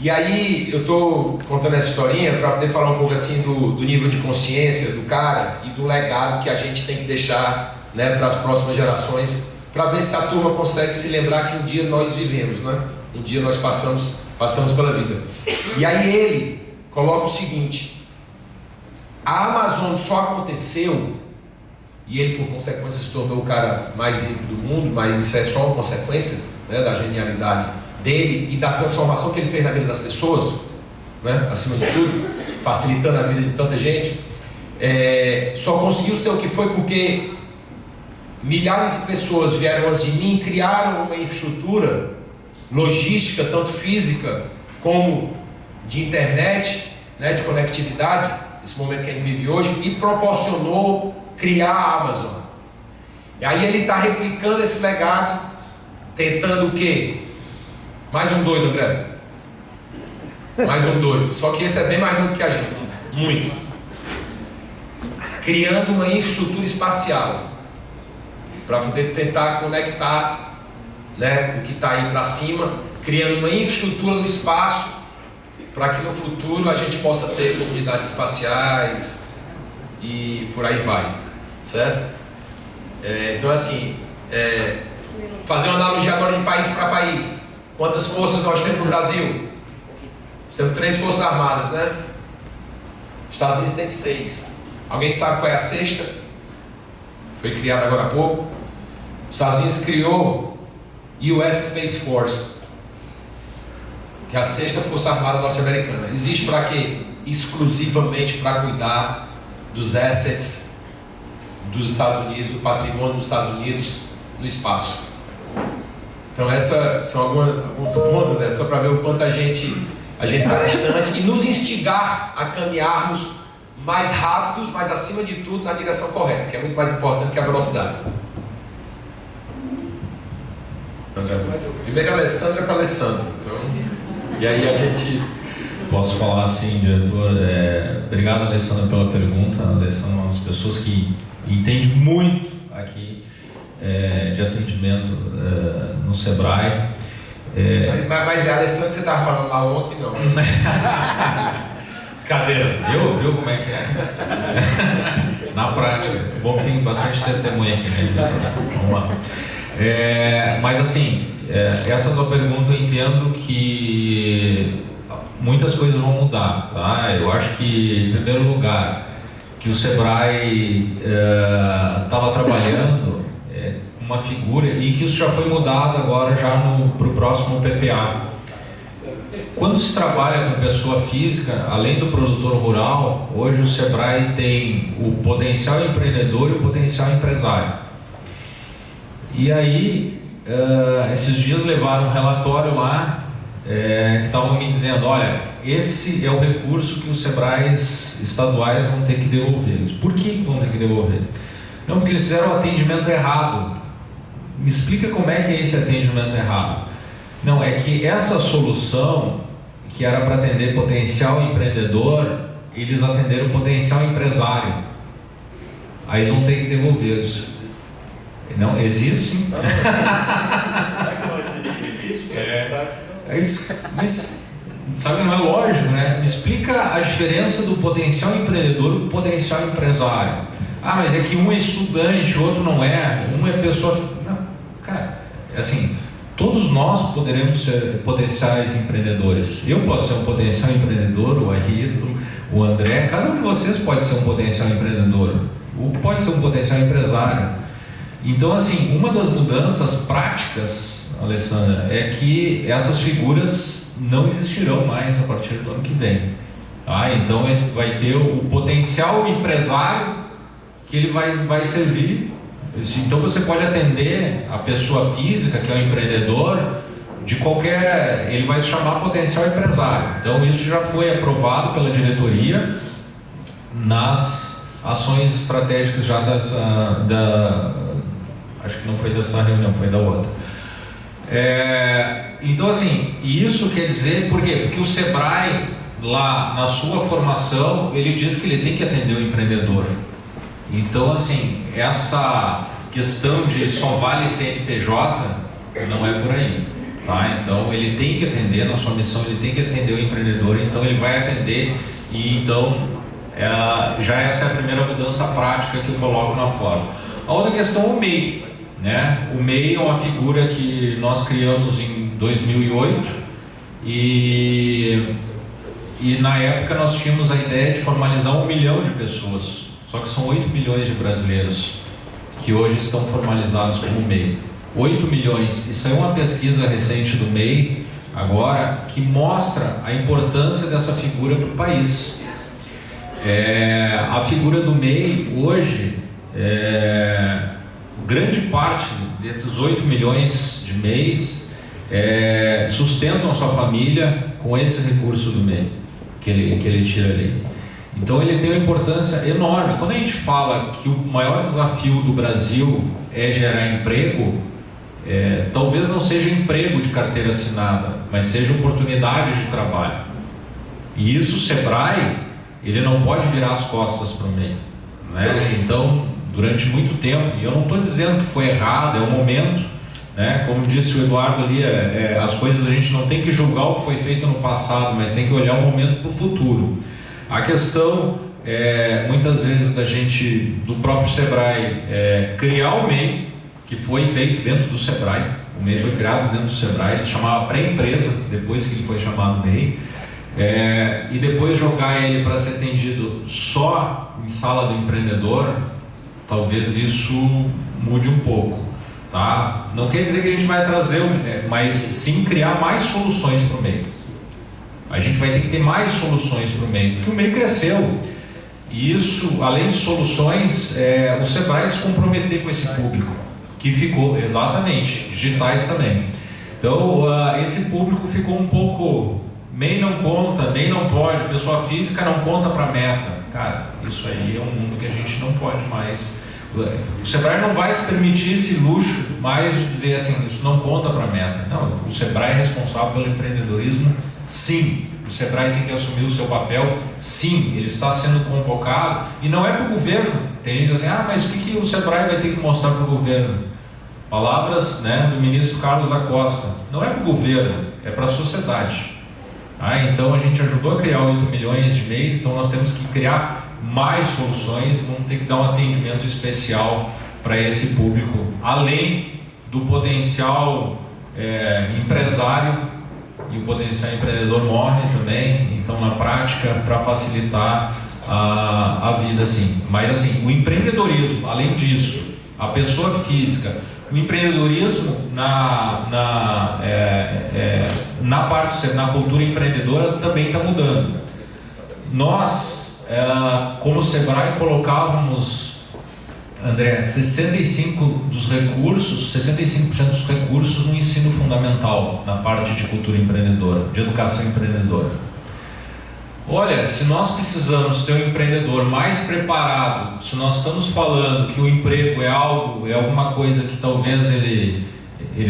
E aí eu estou contando essa historinha para poder falar um pouco assim do nível de consciência do cara e do legado que a gente tem que deixar, né, para as próximas gerações, para ver se a turma consegue se lembrar que um dia nós vivemos, né? Um dia nós passamos pela vida. E aí ele coloca o seguinte: a Amazon só aconteceu, e ele por consequência se tornou o cara mais rico do mundo, mas isso é só uma consequência, né, da genialidade dele e da transformação que ele fez na vida das pessoas, né, acima de tudo, facilitando a vida de tanta gente. Só conseguiu ser o que foi porque milhares de pessoas vieram antes de mim, criaram uma infraestrutura logística, tanto física como de internet, né, de conectividade, esse momento que a gente vive hoje, e proporcionou criar a Amazon. E aí ele está replicando esse legado, tentando o quê? Mais um doido, André. Mais um doido. Só que esse é bem mais doido que a gente. Muito. Criando uma infraestrutura espacial para poder tentar conectar, né, o que está aí para cima, criando uma infraestrutura no espaço para que no futuro a gente possa ter comunidades espaciais e por aí vai, certo? Então assim, fazer uma analogia agora de país para país. Quantas forças nós temos no Brasil? Nós temos 3 forças armadas, né? Os Estados Unidos tem 6. Alguém sabe qual é a 6ª? Foi criada agora há pouco. Os Estados Unidos criou US Space Force, que é a 6ª Força Armada norte-americana. Existe para quê? Exclusivamente para cuidar dos assets dos Estados Unidos, do patrimônio dos Estados Unidos no espaço. Então essas são alguns pontos, né? Só para ver o quanto a gente está distante e nos instigar a caminharmos mais rápidos, mas acima de tudo na direção correta, que é muito mais importante que a velocidade. Primeiro a Alessandra para a Alessandra. Então, e aí a gente... Posso falar assim, diretor? Obrigado, Alessandra, pela pergunta. A Alessandra é uma das pessoas que entende muito aqui de atendimento no Sebrae. Mas a Alessandra que você estava falando lá ontem, não. Cadeiras. Viu como é que é? Na prática. Bom, tem bastante testemunha aqui, né, diretor? Vamos lá. Mas assim, essa tua pergunta eu entendo que muitas coisas vão mudar, tá? Eu acho que, em primeiro lugar, que o Sebrae estava trabalhando uma figura e que isso já foi mudado agora já para o próximo PPA. Quando se trabalha com pessoa física, além do produtor rural, hoje o Sebrae tem o potencial empreendedor e o potencial empresário. E aí, esses dias levaram um relatório lá que estavam me dizendo, olha, esse é o recurso que os Sebraes estaduais vão ter que devolver. Por que vão ter que devolver? Não, porque eles fizeram o atendimento errado. Me explica como é que é esse atendimento errado. Não, é que essa solução, que era para atender potencial empreendedor, eles atenderam potencial empresário. Aí eles vão ter que devolver isso. Não, existe sim. Não é que não existe, sabe? Mas, sabe, não é lógico, né? Me explica a diferença do potencial empreendedor e do potencial empresário. Ah, mas é que um é estudante, o outro não é. Um é pessoa... Não, cara, assim, todos nós poderemos ser potenciais empreendedores. Eu posso ser um potencial empreendedor, o Ayrton, o André, cada um de vocês pode ser um potencial empreendedor, ou pode ser um potencial empresário. Então, assim, uma das mudanças práticas, Alessandra, é que essas figuras não existirão mais a partir do ano que vem. Tá? Então, vai ter o potencial empresário que ele vai servir. Então, você pode atender a pessoa física, que é o empreendedor, de qualquer... Ele vai se chamar potencial empresário. Então, isso já foi aprovado pela diretoria nas ações estratégicas já acho que não foi dessa reunião, foi da outra. Então, assim, isso quer dizer, por quê? Porque o Sebrae, lá na sua formação, ele diz que ele tem que atender o empreendedor. Então, assim, essa questão de só vale CNPJ não é por aí, tá? Então, ele tem que atender, na sua missão, ele tem que atender o empreendedor, então ele vai atender, e então, já essa é a primeira mudança prática que eu coloco na forma. A outra questão é o MEI, né? O MEI é uma figura que nós criamos em 2008 e na época nós tínhamos a ideia de formalizar 1 milhão de pessoas, só que são 8 milhões de brasileiros que hoje estão formalizados como MEI. 8 milhões, isso é uma pesquisa recente do MEI agora que mostra a importância dessa figura para o país. A figura do MEI hoje, grande parte desses 8 milhões de MEIs sustentam a sua família com esse recurso do MEI que ele tira ali. Então ele tem uma importância enorme. Quando a gente fala que o maior desafio do Brasil é gerar emprego, talvez não seja emprego de carteira assinada, mas seja oportunidade de trabalho. E isso o Sebrae, ele não pode virar as costas para o MEI, né? Então, durante muito tempo, e eu não estou dizendo que foi errado, é o momento, né? Como disse o Eduardo ali, as coisas a gente não tem que julgar o que foi feito no passado, mas tem que olhar o momento para o futuro. A questão, muitas vezes, do próprio Sebrae, criar o MEI, que foi feito dentro do Sebrae. O MEI foi criado dentro do Sebrae, ele se chamava pré-empresa, depois que ele foi chamado MEI. e depois jogar ele para ser atendido só em sala do empreendedor, talvez isso mude um pouco, tá? Não quer dizer que a gente vai trazer, mas sim criar mais soluções para o meio. A gente vai ter que ter mais soluções para o meio, porque o meio cresceu. E isso, além de soluções, o Sebrae se comprometer com esse público, que ficou, exatamente, digitais também. Então, esse público ficou um pouco, MEI não conta, MEI não pode, pessoa física não conta para meta. Cara, isso aí é um mundo que a gente não pode mais. O Sebrae não vai se permitir esse luxo mais de dizer assim, isso não conta para meta. Não, o Sebrae é responsável pelo empreendedorismo, sim. O Sebrae tem que assumir o seu papel, sim. Ele está sendo convocado, e não é para o governo. Tem gente assim, mas o que o Sebrae vai ter que mostrar para o governo? Palavras, né, do ministro Carlos da Costa. Não é para o governo, é para a sociedade. Então a gente ajudou a criar 8 milhões de MEIs, então nós temos que criar mais soluções, vamos ter que dar um atendimento especial para esse público, além do potencial empresário, e o potencial empreendedor morre também, então na prática, para facilitar a vida, assim. Mas assim, o empreendedorismo, além disso, a pessoa física, o empreendedorismo na cultura empreendedora também está mudando. Nós, como Sebrae, colocávamos, André, 65% dos recursos no ensino fundamental, na parte de cultura empreendedora, de educação empreendedora. Olha, se nós precisamos ter um empreendedor mais preparado, se nós estamos falando que o emprego é alguma coisa que talvez ele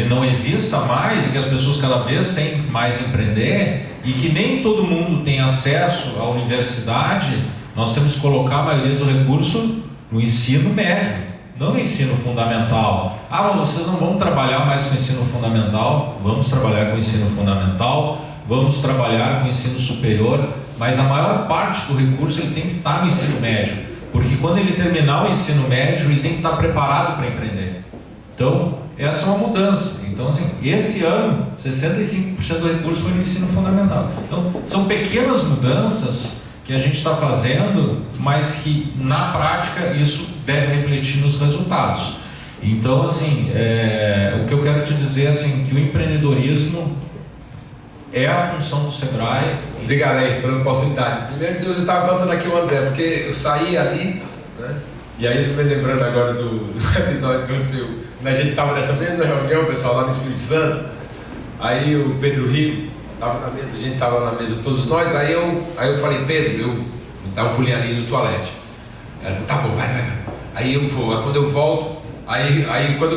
não exista mais, e que as pessoas cada vez têm mais empreender, e que nem todo mundo tem acesso à universidade, nós temos que colocar a maioria do recurso no ensino médio, não no ensino fundamental. Mas vocês não vão trabalhar mais com o ensino fundamental? Vamos trabalhar com o ensino fundamental, vamos trabalhar com o ensino superior, mas a maior parte do recurso ele tem que estar no ensino médio, porque quando ele terminar o ensino médio, ele tem que estar preparado para empreender. Então, essa é uma mudança. Então, assim, esse ano, 65% do recurso foi no ensino fundamental. Então, são pequenas mudanças que a gente está fazendo, mas que na prática isso deve refletir nos resultados. Então, assim, o que eu quero te dizer, assim, que o empreendedorismo é a função do Sebrae. Obrigado aí pela oportunidade. Primeiro, eu estava contando aqui o André, porque eu saí ali, né? E aí eu me lembrando agora do episódio que aconteceu, quando a gente estava nessa mesma reunião, pessoal, lá no Espírito Santo, aí o Pedro Rio estava na mesa, a gente estava na mesa todos nós, aí eu falei, Pedro, eu dá um pulinho ali no toalete. Ela falou, tá bom, vai. Aí eu vou, aí quando eu volto,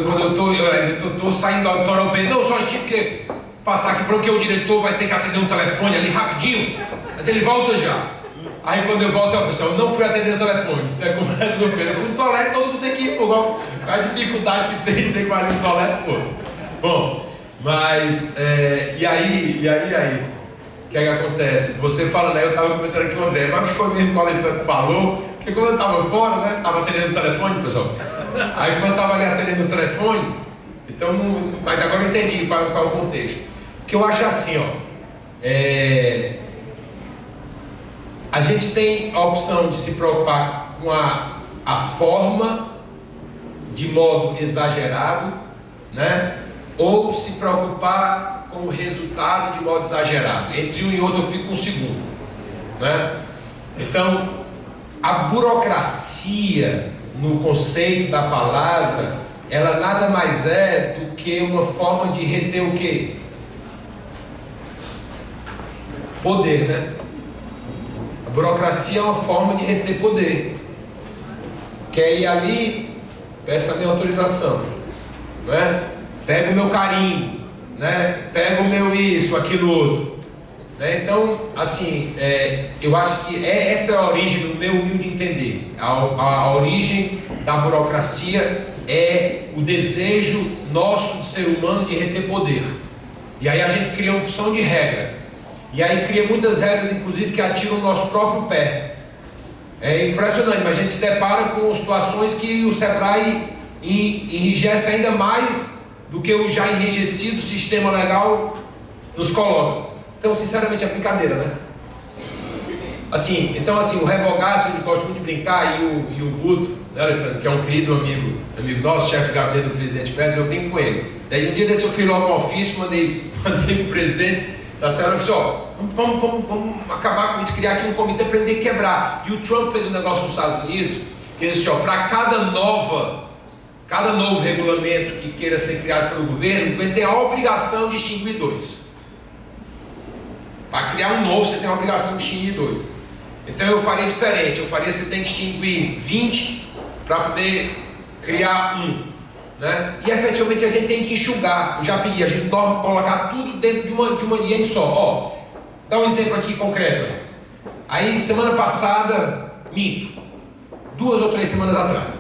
quando eu tô saindo do auditório, eu Pedro, não, só tive que passar aqui, porque o diretor vai ter que atender um telefone ali rapidinho, mas ele volta já. Aí quando eu volto, pessoal, eu não fui atender o telefone, isso é conversa do Pedro, eu fui no toalete, todo mundo tem que ir, pô, a dificuldade que tem, dizer que vai ali no toalete, pô. Bom, mas, e aí, o que é que acontece? Você fala, né, eu estava comentando aqui com o André, mas que foi mesmo que o Alessandro falou, que quando eu estava fora, né, estava atendendo o telefone, pessoal, aí quando eu estava ali atendendo o telefone, então, mas agora eu entendi qual é o contexto. O que eu acho assim, a gente tem a opção de se preocupar com a forma de modo exagerado, né? Ou se preocupar com o resultado de modo exagerado. Entre um e outro eu fico um segundo, né? Então, a burocracia, no conceito da palavra, ela nada mais é do que uma forma de reter o quê? Poder, né? A burocracia é uma forma de reter poder. Quer ir ali, peça a minha autorização, né? Pega o meu carimbo, né? Pega o meu isso, aquilo outro, né? Então, assim, eu acho que essa é a origem do meu humilde entender. A origem da burocracia é o desejo nosso de ser humano de reter poder. E aí a gente cria uma opção de regra. E aí cria muitas regras, inclusive, que atiram o nosso próprio pé. É impressionante, mas a gente se depara com situações que o Sebrae enrijece ainda mais do que o já enrijecido sistema legal nos coloca. Então, sinceramente, é brincadeira, né? Assim, então assim, o Revogaço, ele gosta muito de brincar, e o Guto, né, Alessandro, que é um querido amigo nosso, chefe de gabinete do presidente Pérez, eu brinco com ele. Daí um dia desse eu fiz logo um ofício, mandei pro presidente da Serra, eu disse, ó, vamos acabar com isso, criar aqui um comitê para ele quebrar. E o Trump fez um negócio nos Estados Unidos, que ele disse, ó, para cada novo regulamento que queira ser criado pelo governo, ele tem a obrigação de extinguir 2. Para criar um novo, você tem a obrigação de extinguir 2. Então eu faria diferente, você tem que extinguir 20 para poder criar 1. Né? E efetivamente a gente tem que enxugar. Eu já pedi, a gente colocar tudo dentro de uma linha só. Ó, dá um exemplo aqui concreto. Aí semana passada, minto, 2 ou 3 semanas atrás,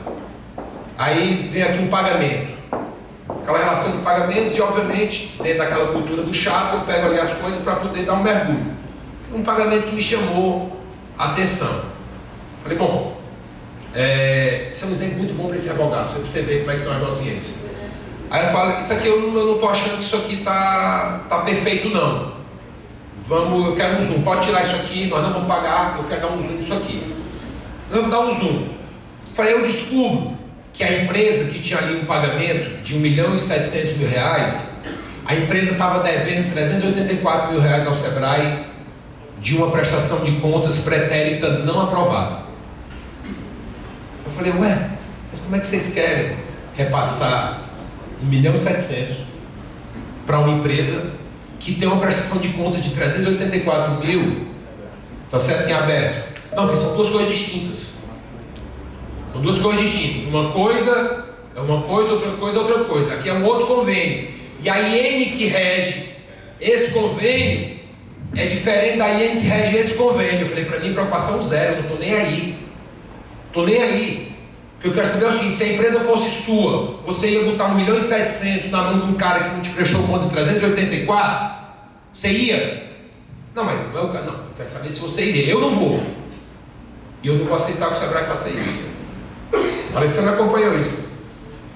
aí vem aqui um pagamento, aquela relação de pagamentos, e obviamente dentro daquela cultura do chato eu pego ali as coisas para poder dar um mergulho. Um pagamento que me chamou a atenção. Falei, bom, isso é um exemplo muito bom para esse Revogaço, para você ver como é que são as negociantes. Aí eu falo, isso aqui eu não estou achando que isso aqui tá perfeito não. Eu quero um zoom, pode tirar isso aqui, nós não vamos pagar, eu quero dar um zoom nisso aqui. Vamos dar um zoom. Falei, eu descubro que a empresa que tinha ali um pagamento de R$1.700.000, a empresa estava devendo R$384.000 ao Sebrae de uma prestação de contas pretérita não aprovada. Eu falei, ué, mas como é que vocês querem repassar R$1.700.000 para uma empresa que tem uma prestação de contas de R$384.000, tá certo, em aberto? Não, porque são 2 coisas distintas. São 2 coisas distintas. Uma coisa é uma coisa, outra coisa é outra coisa. Aqui é um outro convênio. E a IN que rege esse convênio é diferente da IN que rege esse convênio. Eu falei, para mim, preocupação zero, eu não estou nem aí. Estou nem aí. O que eu quero saber é o seguinte, se a empresa fosse sua, você ia botar R$1.700.000 na mão de um cara que não te prestou conta de 384? Você ia? Não, mas eu quero saber se você iria. Eu não vou. E eu não vou aceitar que o Sebrae faça isso. A Alessandra acompanhou isso.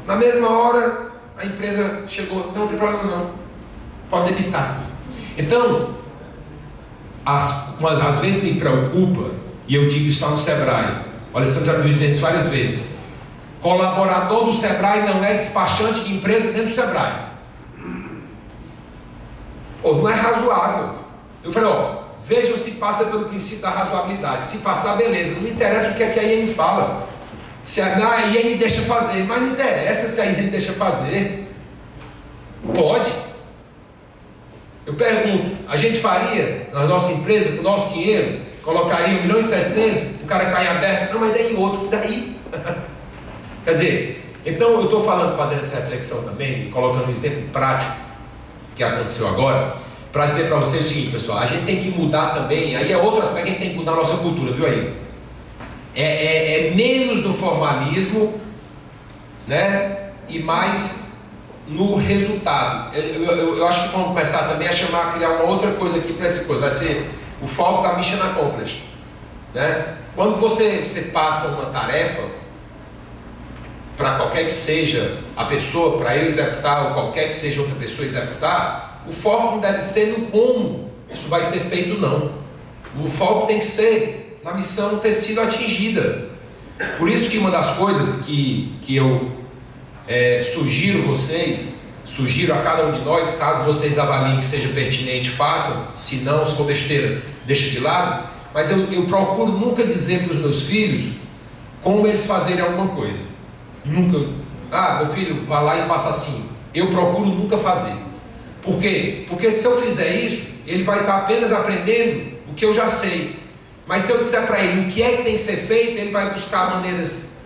Na mesma hora, a empresa chegou, não tem problema não, pode debitar. Então, às vezes me preocupa, e eu digo isso lá no Sebrae, o Alessandro já me viu dizendo isso várias vezes, colaborador do Sebrae não é despachante de empresa dentro do Sebrae. Pô, não é razoável. Eu falei, ó, vejam se passa pelo princípio da razoabilidade. Se passar, beleza, não me interessa o que é que a IN fala. Se a IN deixa fazer, mas não interessa se a IN deixa fazer. Pode. Eu pergunto, a gente faria na nossa empresa, com o nosso dinheiro, colocaria R$1.700.000, o cara cai em aberto, não, mas é em outro, daí. Quer dizer, então eu estou fazendo essa reflexão também, colocando um exemplo prático que aconteceu agora, para dizer para vocês o seguinte, pessoal, a gente tem que mudar também, aí é outro aspecto que a gente tem que mudar a nossa cultura, viu aí? É menos no formalismo, né, e mais no resultado. Eu acho que vamos começar também a criar uma outra coisa aqui para essa coisa, vai ser o foco da Mission Accomplished, né? Quando você passa uma tarefa para qualquer que seja a pessoa, para eu executar, ou qualquer que seja outra pessoa executar, o foco não deve ser no como isso vai ser feito, não. O foco tem que ser na missão ter sido atingida. Por isso que uma das coisas que eu sugiro a cada um de nós, caso vocês avaliem que seja pertinente, façam, se não, se for besteira, deixa de lado, mas eu procuro nunca dizer para os meus filhos como eles fazerem alguma coisa. Nunca, meu filho, vá lá e faça assim. Eu procuro nunca fazer. Por quê? Porque se eu fizer isso, ele vai estar apenas aprendendo o que eu já sei. Mas se eu disser para ele o que é que tem que ser feito, ele vai buscar maneiras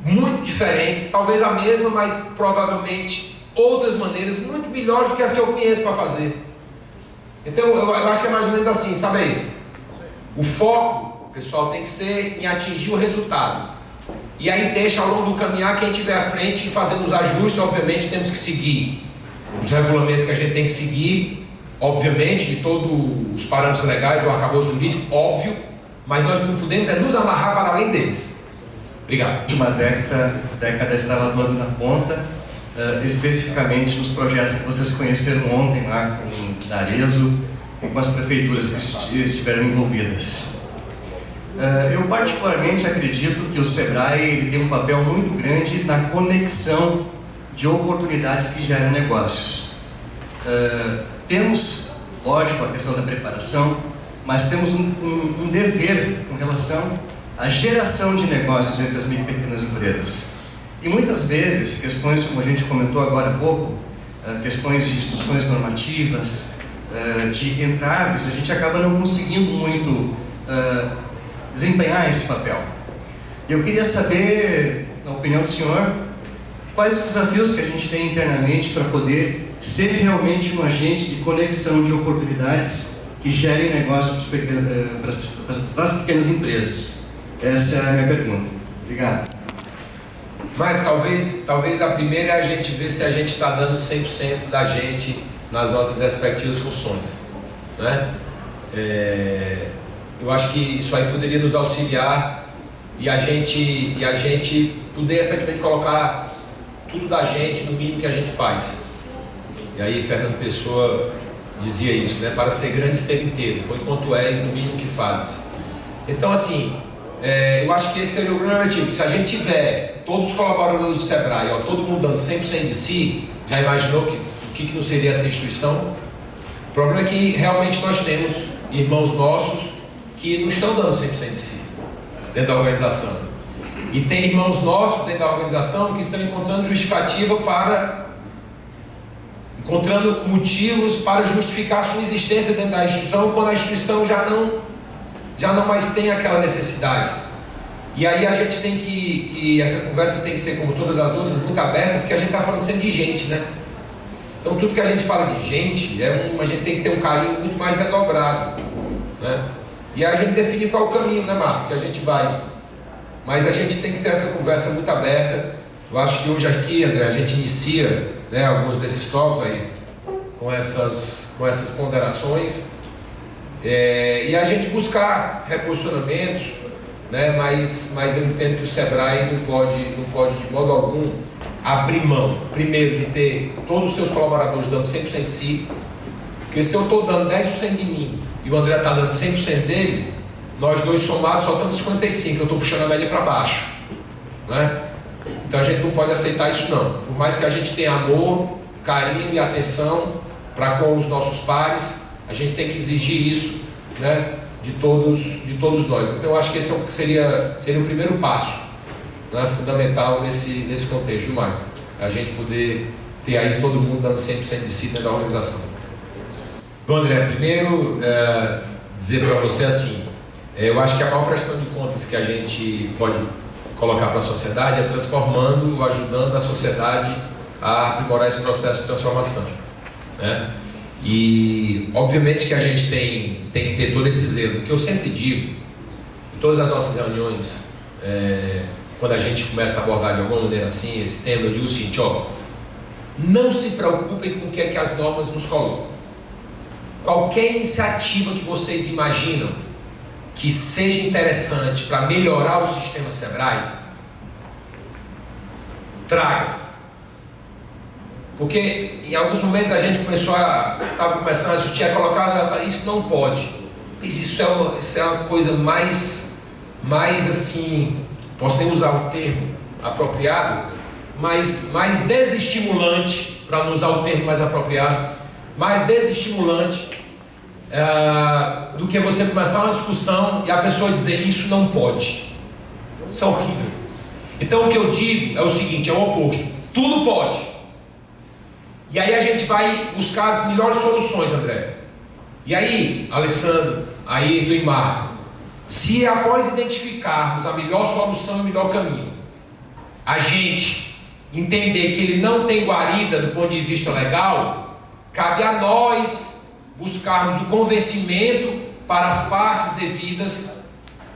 muito diferentes, talvez a mesma, mas provavelmente outras maneiras muito melhores do que as que eu conheço para fazer. Então eu acho que é mais ou menos assim, sabe aí? O foco, pessoal, tem que ser em atingir o resultado. E aí deixa ao longo do caminhar quem estiver à frente e fazendo os ajustes. Obviamente temos que seguir os regulamentos que a gente tem que seguir, obviamente, de todos os parâmetros legais, o arcabouço jurídico, óbvio, mas nós não podemos nos amarrar para além deles. Obrigado. Na última década estava atuando na ponta, especificamente nos projetos que vocês conheceram ontem lá com D'Arezzo, e com as prefeituras que estiveram envolvidas. Eu particularmente acredito que o SEBRAE ele tem um papel muito grande na conexão de oportunidades que geram negócios. Temos, lógico, a questão da preparação, mas temos um dever com relação à geração de negócios entre as micro e pequenas empresas. E muitas vezes, questões como a gente comentou agora há pouco, questões de instruções normativas, de entraves, a gente acaba não conseguindo muito desempenhar esse papel. Eu queria saber, na opinião do senhor, quais os desafios que a gente tem internamente para poder ser realmente um agente de conexão de oportunidades que gerem negócios para as pequenas empresas. Essa é a minha pergunta. Obrigado. Mas talvez a primeira é a gente ver se a gente está dando 100% da gente nas nossas respectivas funções, né? Eu acho que isso aí poderia nos auxiliar e a gente poder efetivamente colocar tudo da gente no mínimo que a gente faz. E aí Fernando Pessoa dizia isso, né? Para ser grande, ser inteiro, põe quanto és no mínimo que fazes. Então assim, eu acho que esse seria o grande objetivo. Se a gente tiver todos os colaboradores do SEBRAE, todo mundo dando 100% de si, já imaginou o que não seria essa instituição? O problema é que realmente nós temos irmãos nossos que não estão dando 100% de si dentro da organização. E tem irmãos nossos dentro da organização que estão encontrando encontrando motivos para justificar a sua existência dentro da instituição, quando a instituição já não mais tem aquela necessidade. E aí a gente tem que essa conversa tem que ser, como todas as outras, muito aberta, porque a gente está falando sempre de gente, né? Então tudo que a gente fala de gente, a gente tem que ter um carinho muito mais redobrado, né? E aí a gente define qual é o caminho, né, Marco, que a gente vai. Mas a gente tem que ter essa conversa muito aberta. Eu acho que hoje aqui, André, a gente inicia, né, alguns desses tópicos aí com essas ponderações, e a gente buscar reposicionamentos, né, mas eu entendo que o SEBRAE não pode de modo algum abrir mão, primeiro, de ter todos os seus colaboradores dando 100% de si, porque se eu estou dando 10% de mim e o André está dando 100% dele, nós dois somados só estamos 55%, eu estou puxando a média para baixo, né? Então a gente não pode aceitar isso não, por mais que a gente tenha amor, carinho e atenção para com os nossos pares, a gente tem que exigir isso, né, de todos nós. Então eu acho que esse seria o primeiro passo, né, fundamental nesse contexto, Marco, a gente poder ter aí todo mundo dando 100% de si dentro da organização. Bom, André, primeiro dizer para você assim, eu acho que a maior prestação de contas que a gente pode colocar para a sociedade é transformando, ajudando a sociedade a aprimorar esse processo de transformação, né? E obviamente que a gente tem que ter todo esse zelo, porque eu sempre digo, em todas as nossas reuniões, quando a gente começa a abordar de alguma maneira assim esse tema, eu digo o seguinte, não se preocupem com o que é que as normas nos colocam. Qualquer iniciativa que vocês imaginam que seja interessante para melhorar o sistema SEBRAE, traga. Porque em alguns momentos a gente estava começando a discutir, isso não pode. Isso é uma coisa mais assim, posso nem usar o termo apropriado, mas mais desestimulante, para não usar o termo mais apropriado, mais desestimulante do que você começar uma discussão e a pessoa dizer isso não pode. Isso é horrível. Então o que eu digo é o seguinte, é o oposto, tudo pode. E aí a gente vai buscar as melhores soluções, André. E aí, Alessandro, Ayrton e Marco, se após identificarmos a melhor solução e o melhor caminho, a gente entender que ele não tem guarida do ponto de vista legal, cabe a nós buscarmos o convencimento para as partes devidas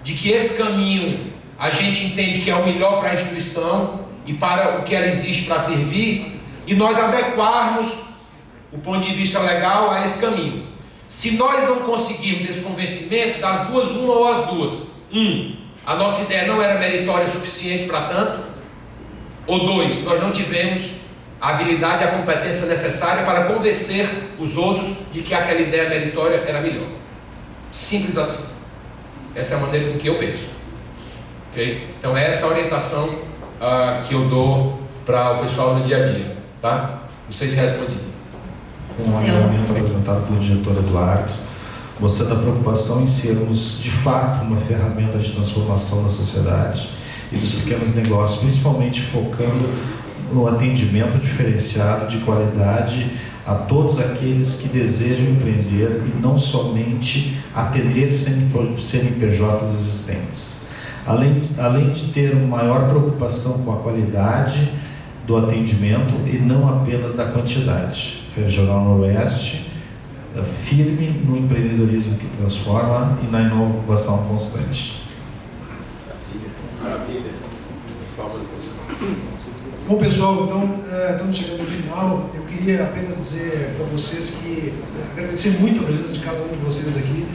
de que esse caminho a gente entende que é o melhor para a instituição e para o que ela existe para servir, e nós adequarmos o ponto de vista legal a esse caminho. Se nós não conseguirmos esse convencimento, das duas, uma ou as duas. A nossa ideia não era meritória o suficiente para tanto. Ou dois, nós não tivemos a habilidade e a competência necessária para convencer os outros de que aquela ideia meritória era melhor. Simples assim. Essa é a maneira com que eu penso. Okay? Então é essa a orientação que eu dou para o pessoal no dia a dia. Tá? Não sei se respondi. Um alinhamento apresentado pelo diretor Eduardo, mostrando a preocupação em sermos, de fato, uma ferramenta de transformação da sociedade e dos pequenos negócios, principalmente focando no atendimento diferenciado de qualidade a todos aqueles que desejam empreender e não somente atender CNPJs existentes. Além de ter uma maior preocupação com a qualidade do atendimento e não apenas da quantidade. Regional Noroeste, firme no empreendedorismo que transforma e na inovação constante. Bom, pessoal, então estamos chegando no final. Eu queria apenas dizer para vocês que agradecer muito a presença de cada um de vocês aqui.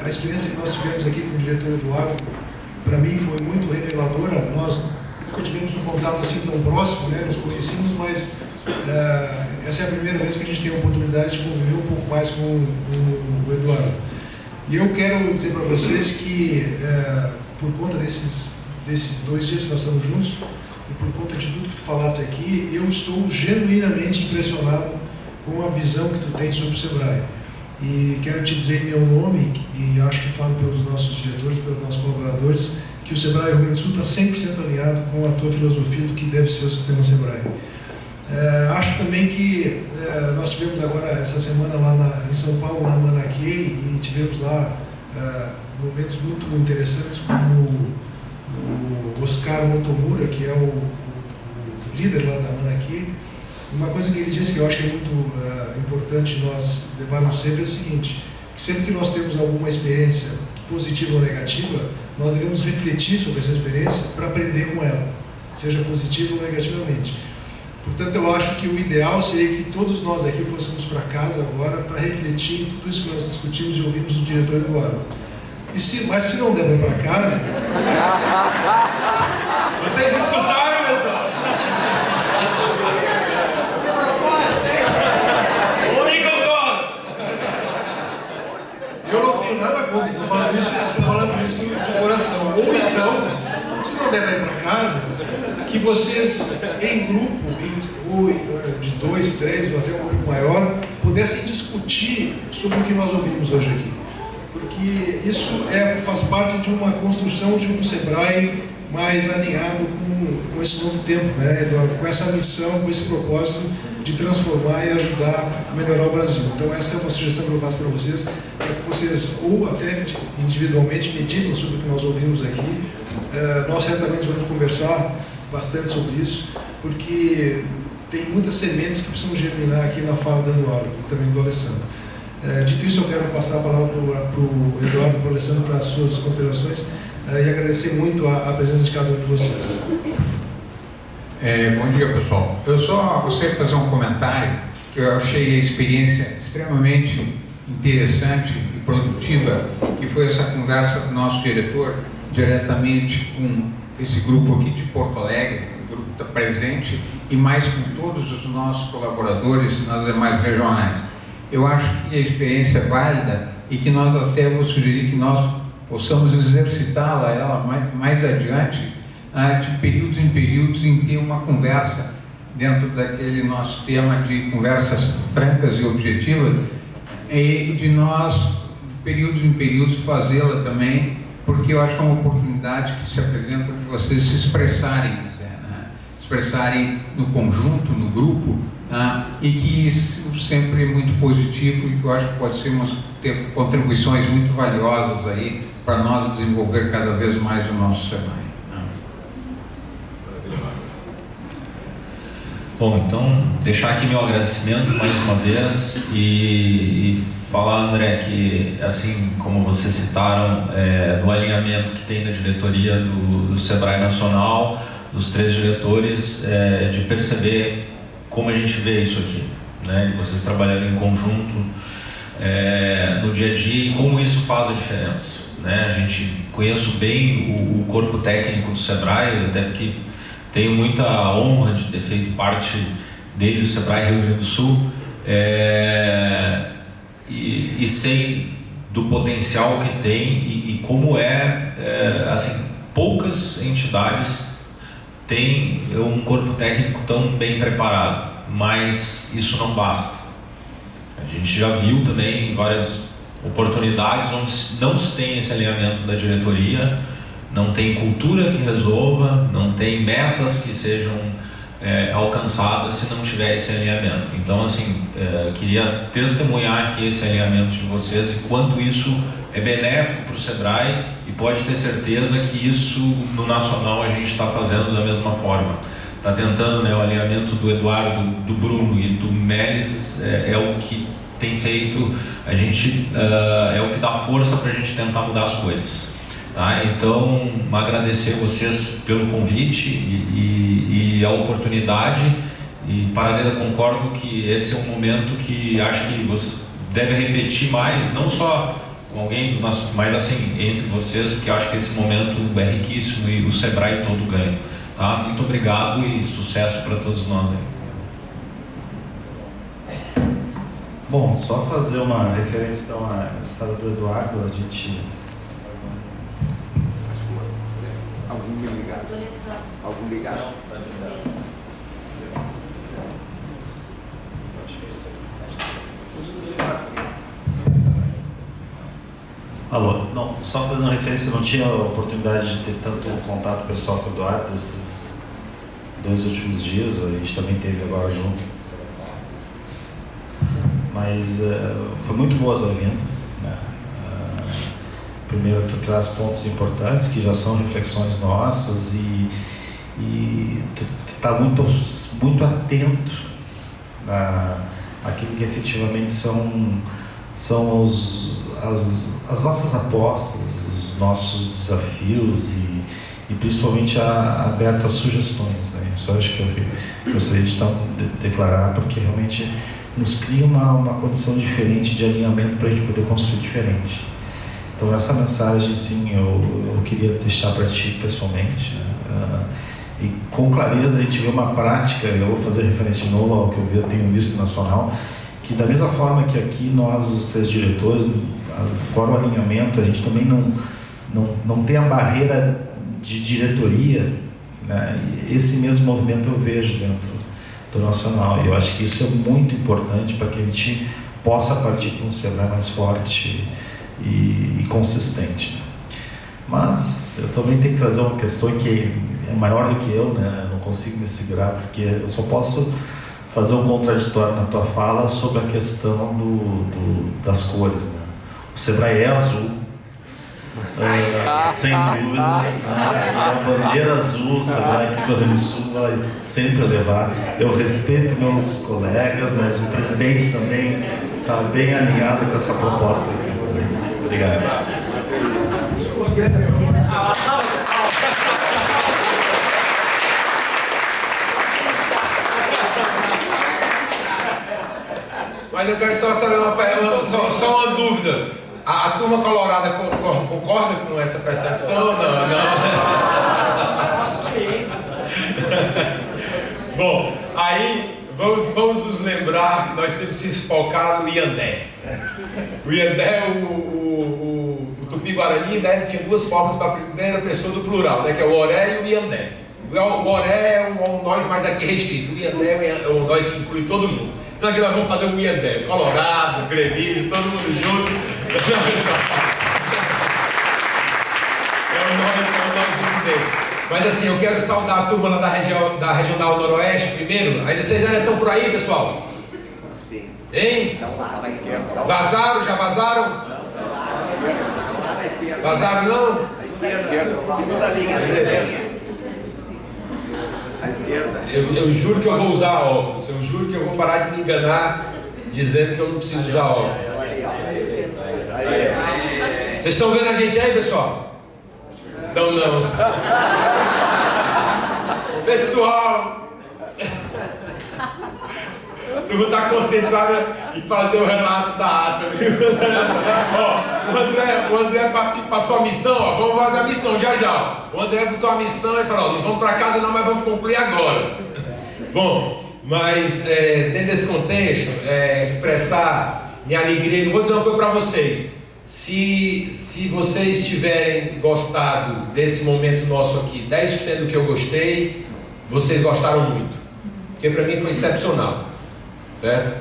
A experiência que nós tivemos aqui com o diretor Eduardo, para mim, foi muito reveladora. Nós nunca tivemos um contato assim tão próximo, né? Nos conhecemos, mas essa é a primeira vez que a gente tem a oportunidade de conviver um pouco mais com o Eduardo. E eu quero dizer para vocês que, por conta desses 2 dias que nós estamos juntos, e por conta de tudo que tu falasse aqui, eu estou genuinamente impressionado com a visão que tu tens sobre o Sebrae. E quero te dizer em meu nome, e acho que falo pelos nossos diretores, pelos nossos colaboradores, que o Sebrae Rio Grande do Sul está 100% alinhado com a tua filosofia do que deve ser o sistema Sebrae. Acho também que nós tivemos agora essa semana lá em São Paulo, na Manaquei, e tivemos lá momentos muito interessantes, como o Oscar Motomura, que é o líder lá da Manaquei. Uma coisa que ele disse que eu acho que é muito importante nós levarmos sempre é o seguinte: que sempre que nós temos alguma experiência positiva ou negativa, nós devemos refletir sobre essa experiência para aprender com ela, seja positiva ou negativamente. Portanto, eu acho que o ideal seria que todos nós aqui fôssemos para casa agora para refletir em tudo isso que nós discutimos e ouvimos do diretor Eduardo. Mas se não der para casa... Vocês escutaram, pessoal? Eu não tenho nada contra, estou falando isso de coração. Ou então, se não der para ir para casa, que vocês, em grupo, ou de 2, 3 ou até um grupo maior, pudessem discutir sobre o que nós ouvimos hoje aqui. Porque isso faz parte de uma construção de um Sebrae mais alinhado com esse novo tempo, né, Eduardo? Com essa missão, com esse propósito de transformar e ajudar a melhorar o Brasil. Então essa é uma sugestão que eu faço para vocês, para que vocês ou até individualmente meditem sobre o que nós ouvimos aqui. Nós certamente vamos conversar bastante sobre isso, porque tem muitas sementes que precisam germinar aqui na fala do Eduardo e também do Alessandro. Dito isso, eu quero passar a palavra para o Eduardo e para o Alessandro para as suas considerações e agradecer muito a presença de cada um de vocês. Bom dia, pessoal. Eu só gostaria de fazer um comentário, que eu achei a experiência extremamente interessante e produtiva, que foi essa conversa do nosso diretor, diretamente com esse grupo aqui de Porto Alegre, o grupo está presente, e mais com todos os nossos colaboradores nas demais regionais. Eu acho que a experiência é válida e que nós até vou sugerir que nós possamos exercitá-la mais adiante, de períodos em períodos, em ter uma conversa dentro daquele nosso tema de conversas francas e objetivas, e de nós, de períodos em períodos, fazê-la também, porque eu acho que é uma oportunidade que se apresenta de vocês se expressarem, expressarem no conjunto, no grupo, e que isso sempre é muito positivo e que eu acho que pode ter contribuições muito valiosas aí para nós desenvolver cada vez mais o nosso Sebrae. Bom, então, deixar aqui meu agradecimento mais uma vez e falar, André, que assim como vocês citaram, do alinhamento que tem da diretoria do Sebrae Nacional, dos 3 diretores, de perceber como a gente vê isso aqui, né? Vocês trabalhando em conjunto no dia a dia e como isso faz a diferença, né? A gente conheço bem o corpo técnico do Sebrae, até porque tenho muita honra de ter feito parte dele, do Sebrae Rio Grande do Sul, e sei do potencial que tem e como assim, poucas entidades têm um corpo técnico tão bem preparado, mas isso não basta. A gente já viu também várias oportunidades onde não se tem esse alinhamento da diretoria, não tem cultura que resolva, não tem metas que sejam alcançadas se não tiver esse alinhamento. Então, assim, queria testemunhar aqui esse alinhamento de vocês e quanto isso é benéfico para o Sebrae, e pode ter certeza que isso no nacional a gente está fazendo da mesma forma. Está tentando, né, o alinhamento do Eduardo, do Bruno e do Melis é o que tem feito, a gente é o que dá força para a gente tentar mudar as coisas. Tá? Então, agradecer vocês pelo convite e a oportunidade, e Paraneda, concordo que esse é um momento que acho que vocês devem repetir mais, não só com alguém do nosso, mas assim, entre vocês, porque acho que esse momento é riquíssimo e o Sebrae todo ganha. Tá? Muito obrigado e sucesso para todos nós aí. Bom, só fazer uma referência então à história do Eduardo, a gente... Algum ligado? Alô? Não, só fazendo uma referência, não tinha a oportunidade de ter tanto contato pessoal com o Eduardo esses 2 últimos dias, a gente também teve agora junto. Mas foi muito boa a tua vinda, né? Primeiro, tu traz pontos importantes que já são reflexões nossas e tu está muito atento àquilo que efetivamente são as nossas apostas, os nossos desafios e principalmente aberto às sugestões, né? Isso eu acho que eu gostaria de declarar, porque realmente nos cria uma condição diferente de alinhamento para a gente poder construir diferente. Então essa mensagem, sim, eu queria deixar para ti pessoalmente, né? E com clareza a gente vê uma prática, eu vou fazer referência de novo ao que eu tenho visto nacional, que da mesma forma que aqui nós, os 3 diretores, fora o alinhamento, a gente também não tem a barreira de diretoria, né? Esse mesmo movimento eu vejo dentro do nacional, e eu acho que isso é muito importante para que a gente possa partir para um Sebrae mais forte e consistente, né? Mas eu também tenho que trazer uma questão que é maior do que eu, né? Eu não consigo me segurar, porque eu só posso fazer um contraditório na tua fala sobre a questão das cores, né? O Sebrae é azul, sem dúvida, né? A bandeira azul, o Sebrae aqui no Rio Grande do Sul vai sempre levar. Eu respeito meus colegas, mas o presidente também está bem alinhado com essa proposta aqui. Obrigado. Mas eu quero só saber só uma dúvida. A turma colorada concorda com essa percepção? Não. Bom, aí vamos nos lembrar que nós temos que se focar no Iandé. O Iandé, o Tupi-Guarani, né, tinha 2 formas para a primeira pessoa do plural, né, que é o Oré e o Iandé. O Oré é um nós mais aqui restrito, o Iandé é um nós que inclui todo mundo. Então aqui nós vamos fazer um Iandé, colorado, gremista, todo mundo junto. É um nós. Mas assim, eu quero saudar a turma lá da Regional Noroeste primeiro. Aí vocês já estão por aí, pessoal? Sim. Hein? Então lá na esquerda. Vazaram? Já vazaram? Vazaram não? À esquerda. Segunda linha. À esquerda. Eu juro que eu vou usar óculos. Eu juro que eu vou parar de me enganar dizendo que eu não preciso usar óculos. Vocês estão vendo a gente aí, pessoal? Então não. Pessoal! Tu está concentrada em fazer o relato da ata, viu? Ó, o André passou a missão, ó, vamos fazer a missão já. O André botou a missão e falou, ó, não vamos para casa não, mas vamos concluir agora. Bom, mas dentro desse contexto, expressar minha alegria, não vou dizer uma coisa para vocês. Se vocês tiverem gostado desse momento nosso aqui, 10% do que eu gostei, vocês gostaram muito, porque para mim foi excepcional, certo?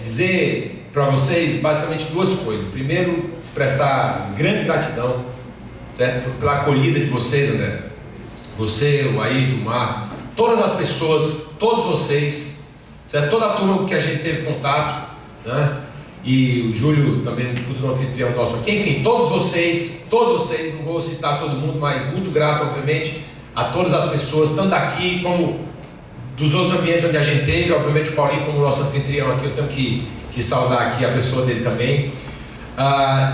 Dizer para vocês basicamente duas coisas. Primeiro, expressar grande gratidão, certo? Pela acolhida de vocês, André, você, o Ayrton, o Marco, todas as pessoas, todos vocês, certo? Toda a turma que a gente teve contato, né? E o Júlio também, tudo anfitrião nosso aqui, enfim, todos vocês, não vou citar todo mundo, mas muito grato, obviamente, a todas as pessoas, tanto daqui como dos outros ambientes onde a gente teve, obviamente o Paulinho como nosso anfitrião aqui, eu tenho que saudar aqui a pessoa dele também.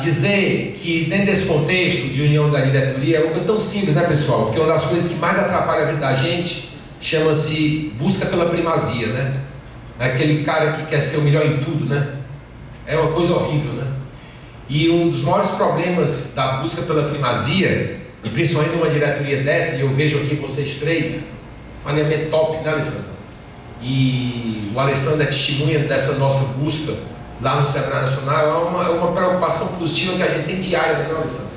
Dizer que dentro desse contexto de união da diretoria é uma coisa tão simples, né, pessoal? Porque uma das coisas que mais atrapalha a vida da gente chama-se busca pela primazia, né? Aquele cara que quer ser o melhor em tudo, né? É uma coisa horrível, né? E um dos maiores problemas da busca pela primazia, e principalmente numa diretoria dessa, e eu vejo aqui vocês três, um alinhamento top, né, Alessandro? E o Alessandro é testemunha dessa nossa busca lá no Sebrae Nacional. É uma preocupação positiva que a gente tem diária, né, Alessandro?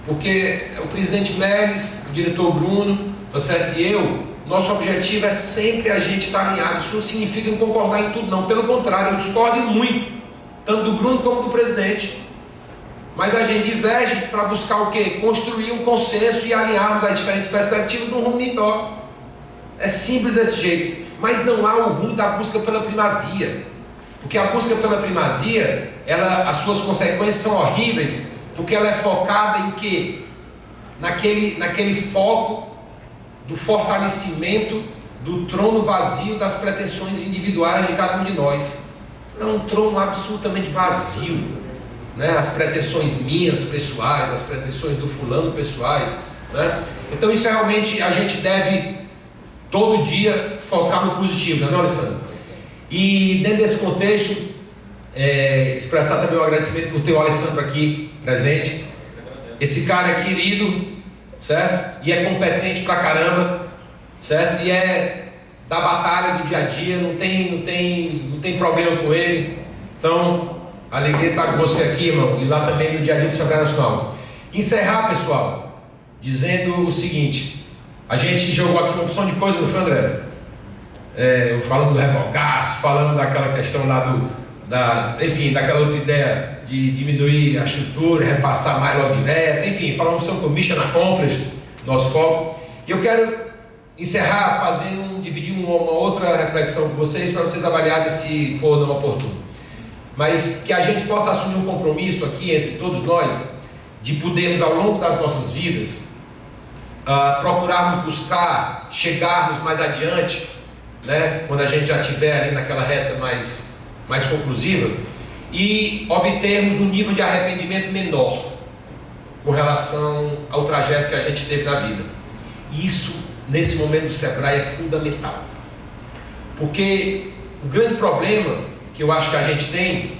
Porque o presidente Meles, o diretor Bruno, tá certo? E eu, nosso objetivo é sempre a gente estar alinhado. Isso não significa não concordar em tudo, não. Pelo contrário, eu discordo muito, tanto do Bruno como do presidente. Mas a gente diverge para buscar o quê? Construir um consenso e alinharmos as diferentes perspectivas num rumo menor. É simples desse jeito. Mas não há o rumo da busca pela primazia. Porque a busca pela primazia, as suas consequências são horríveis, porque ela é focada em quê? Naquele foco do fortalecimento do trono vazio das pretensões individuais de cada um de nós. É um trono absolutamente vazio, né? As pretensões minhas pessoais, as pretensões do fulano pessoais, né? Então isso realmente a gente deve todo dia focar no positivo, não é, Alessandro? E dentro desse contexto, expressar também um agradecimento por ter o Alessandro aqui presente. Esse cara é querido, certo? E é competente pra caramba, certo? E é da batalha do dia a dia, não tem problema com ele. Então, a alegria estar com você aqui, irmão, e lá também no dia a dia do Sebrae Nacional. Encerrar, pessoal, dizendo o seguinte: a gente jogou aqui uma opção de coisa, não foi, André? Falando do revogaço, falando daquela questão lá enfim, daquela outra ideia de diminuir a estrutura, repassar mais logo direto, enfim, falamos sobre o Mission Accomplished, nosso foco. E eu quero encerrar dividir uma outra reflexão com vocês, para vocês avaliarem se for ou não oportuno. Mas que a gente possa assumir um compromisso aqui entre todos nós, de podermos ao longo das nossas vidas, procurarmos buscar, chegarmos mais adiante, né, quando a gente já estiver ali naquela reta mais conclusiva, e obtermos um nível de arrependimento menor com relação ao trajeto que a gente teve na vida. Isso, nesse momento do Sebrae, é fundamental, porque o grande problema que eu acho que a gente tem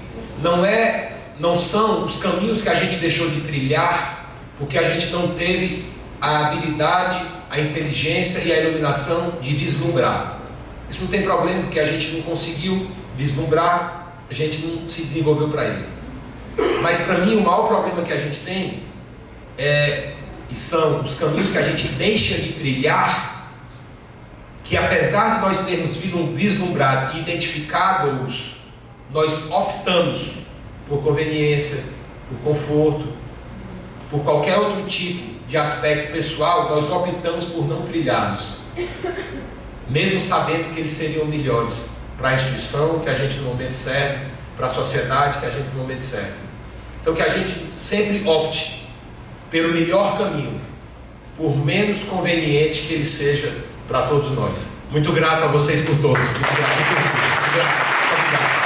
não são os caminhos que a gente deixou de trilhar, porque a gente não teve a habilidade, a inteligência e a iluminação de vislumbrar. Isso não tem problema, porque a gente não conseguiu vislumbrar, a gente não se desenvolveu para ele. Mas para mim o maior problema que a gente tem são os caminhos que a gente deixa de trilhar, que apesar de nós termos vislumbrado e identificado-os, nós optamos por conveniência, por conforto, por qualquer outro tipo de aspecto pessoal, nós optamos por não trilhá-los, mesmo sabendo que eles seriam melhores para a instituição que a gente no momento serve, para a sociedade que a gente no momento serve. Então que a gente sempre opte pelo melhor caminho, por menos conveniente que ele seja para todos nós. Muito grato a vocês por todos. Muito obrigado.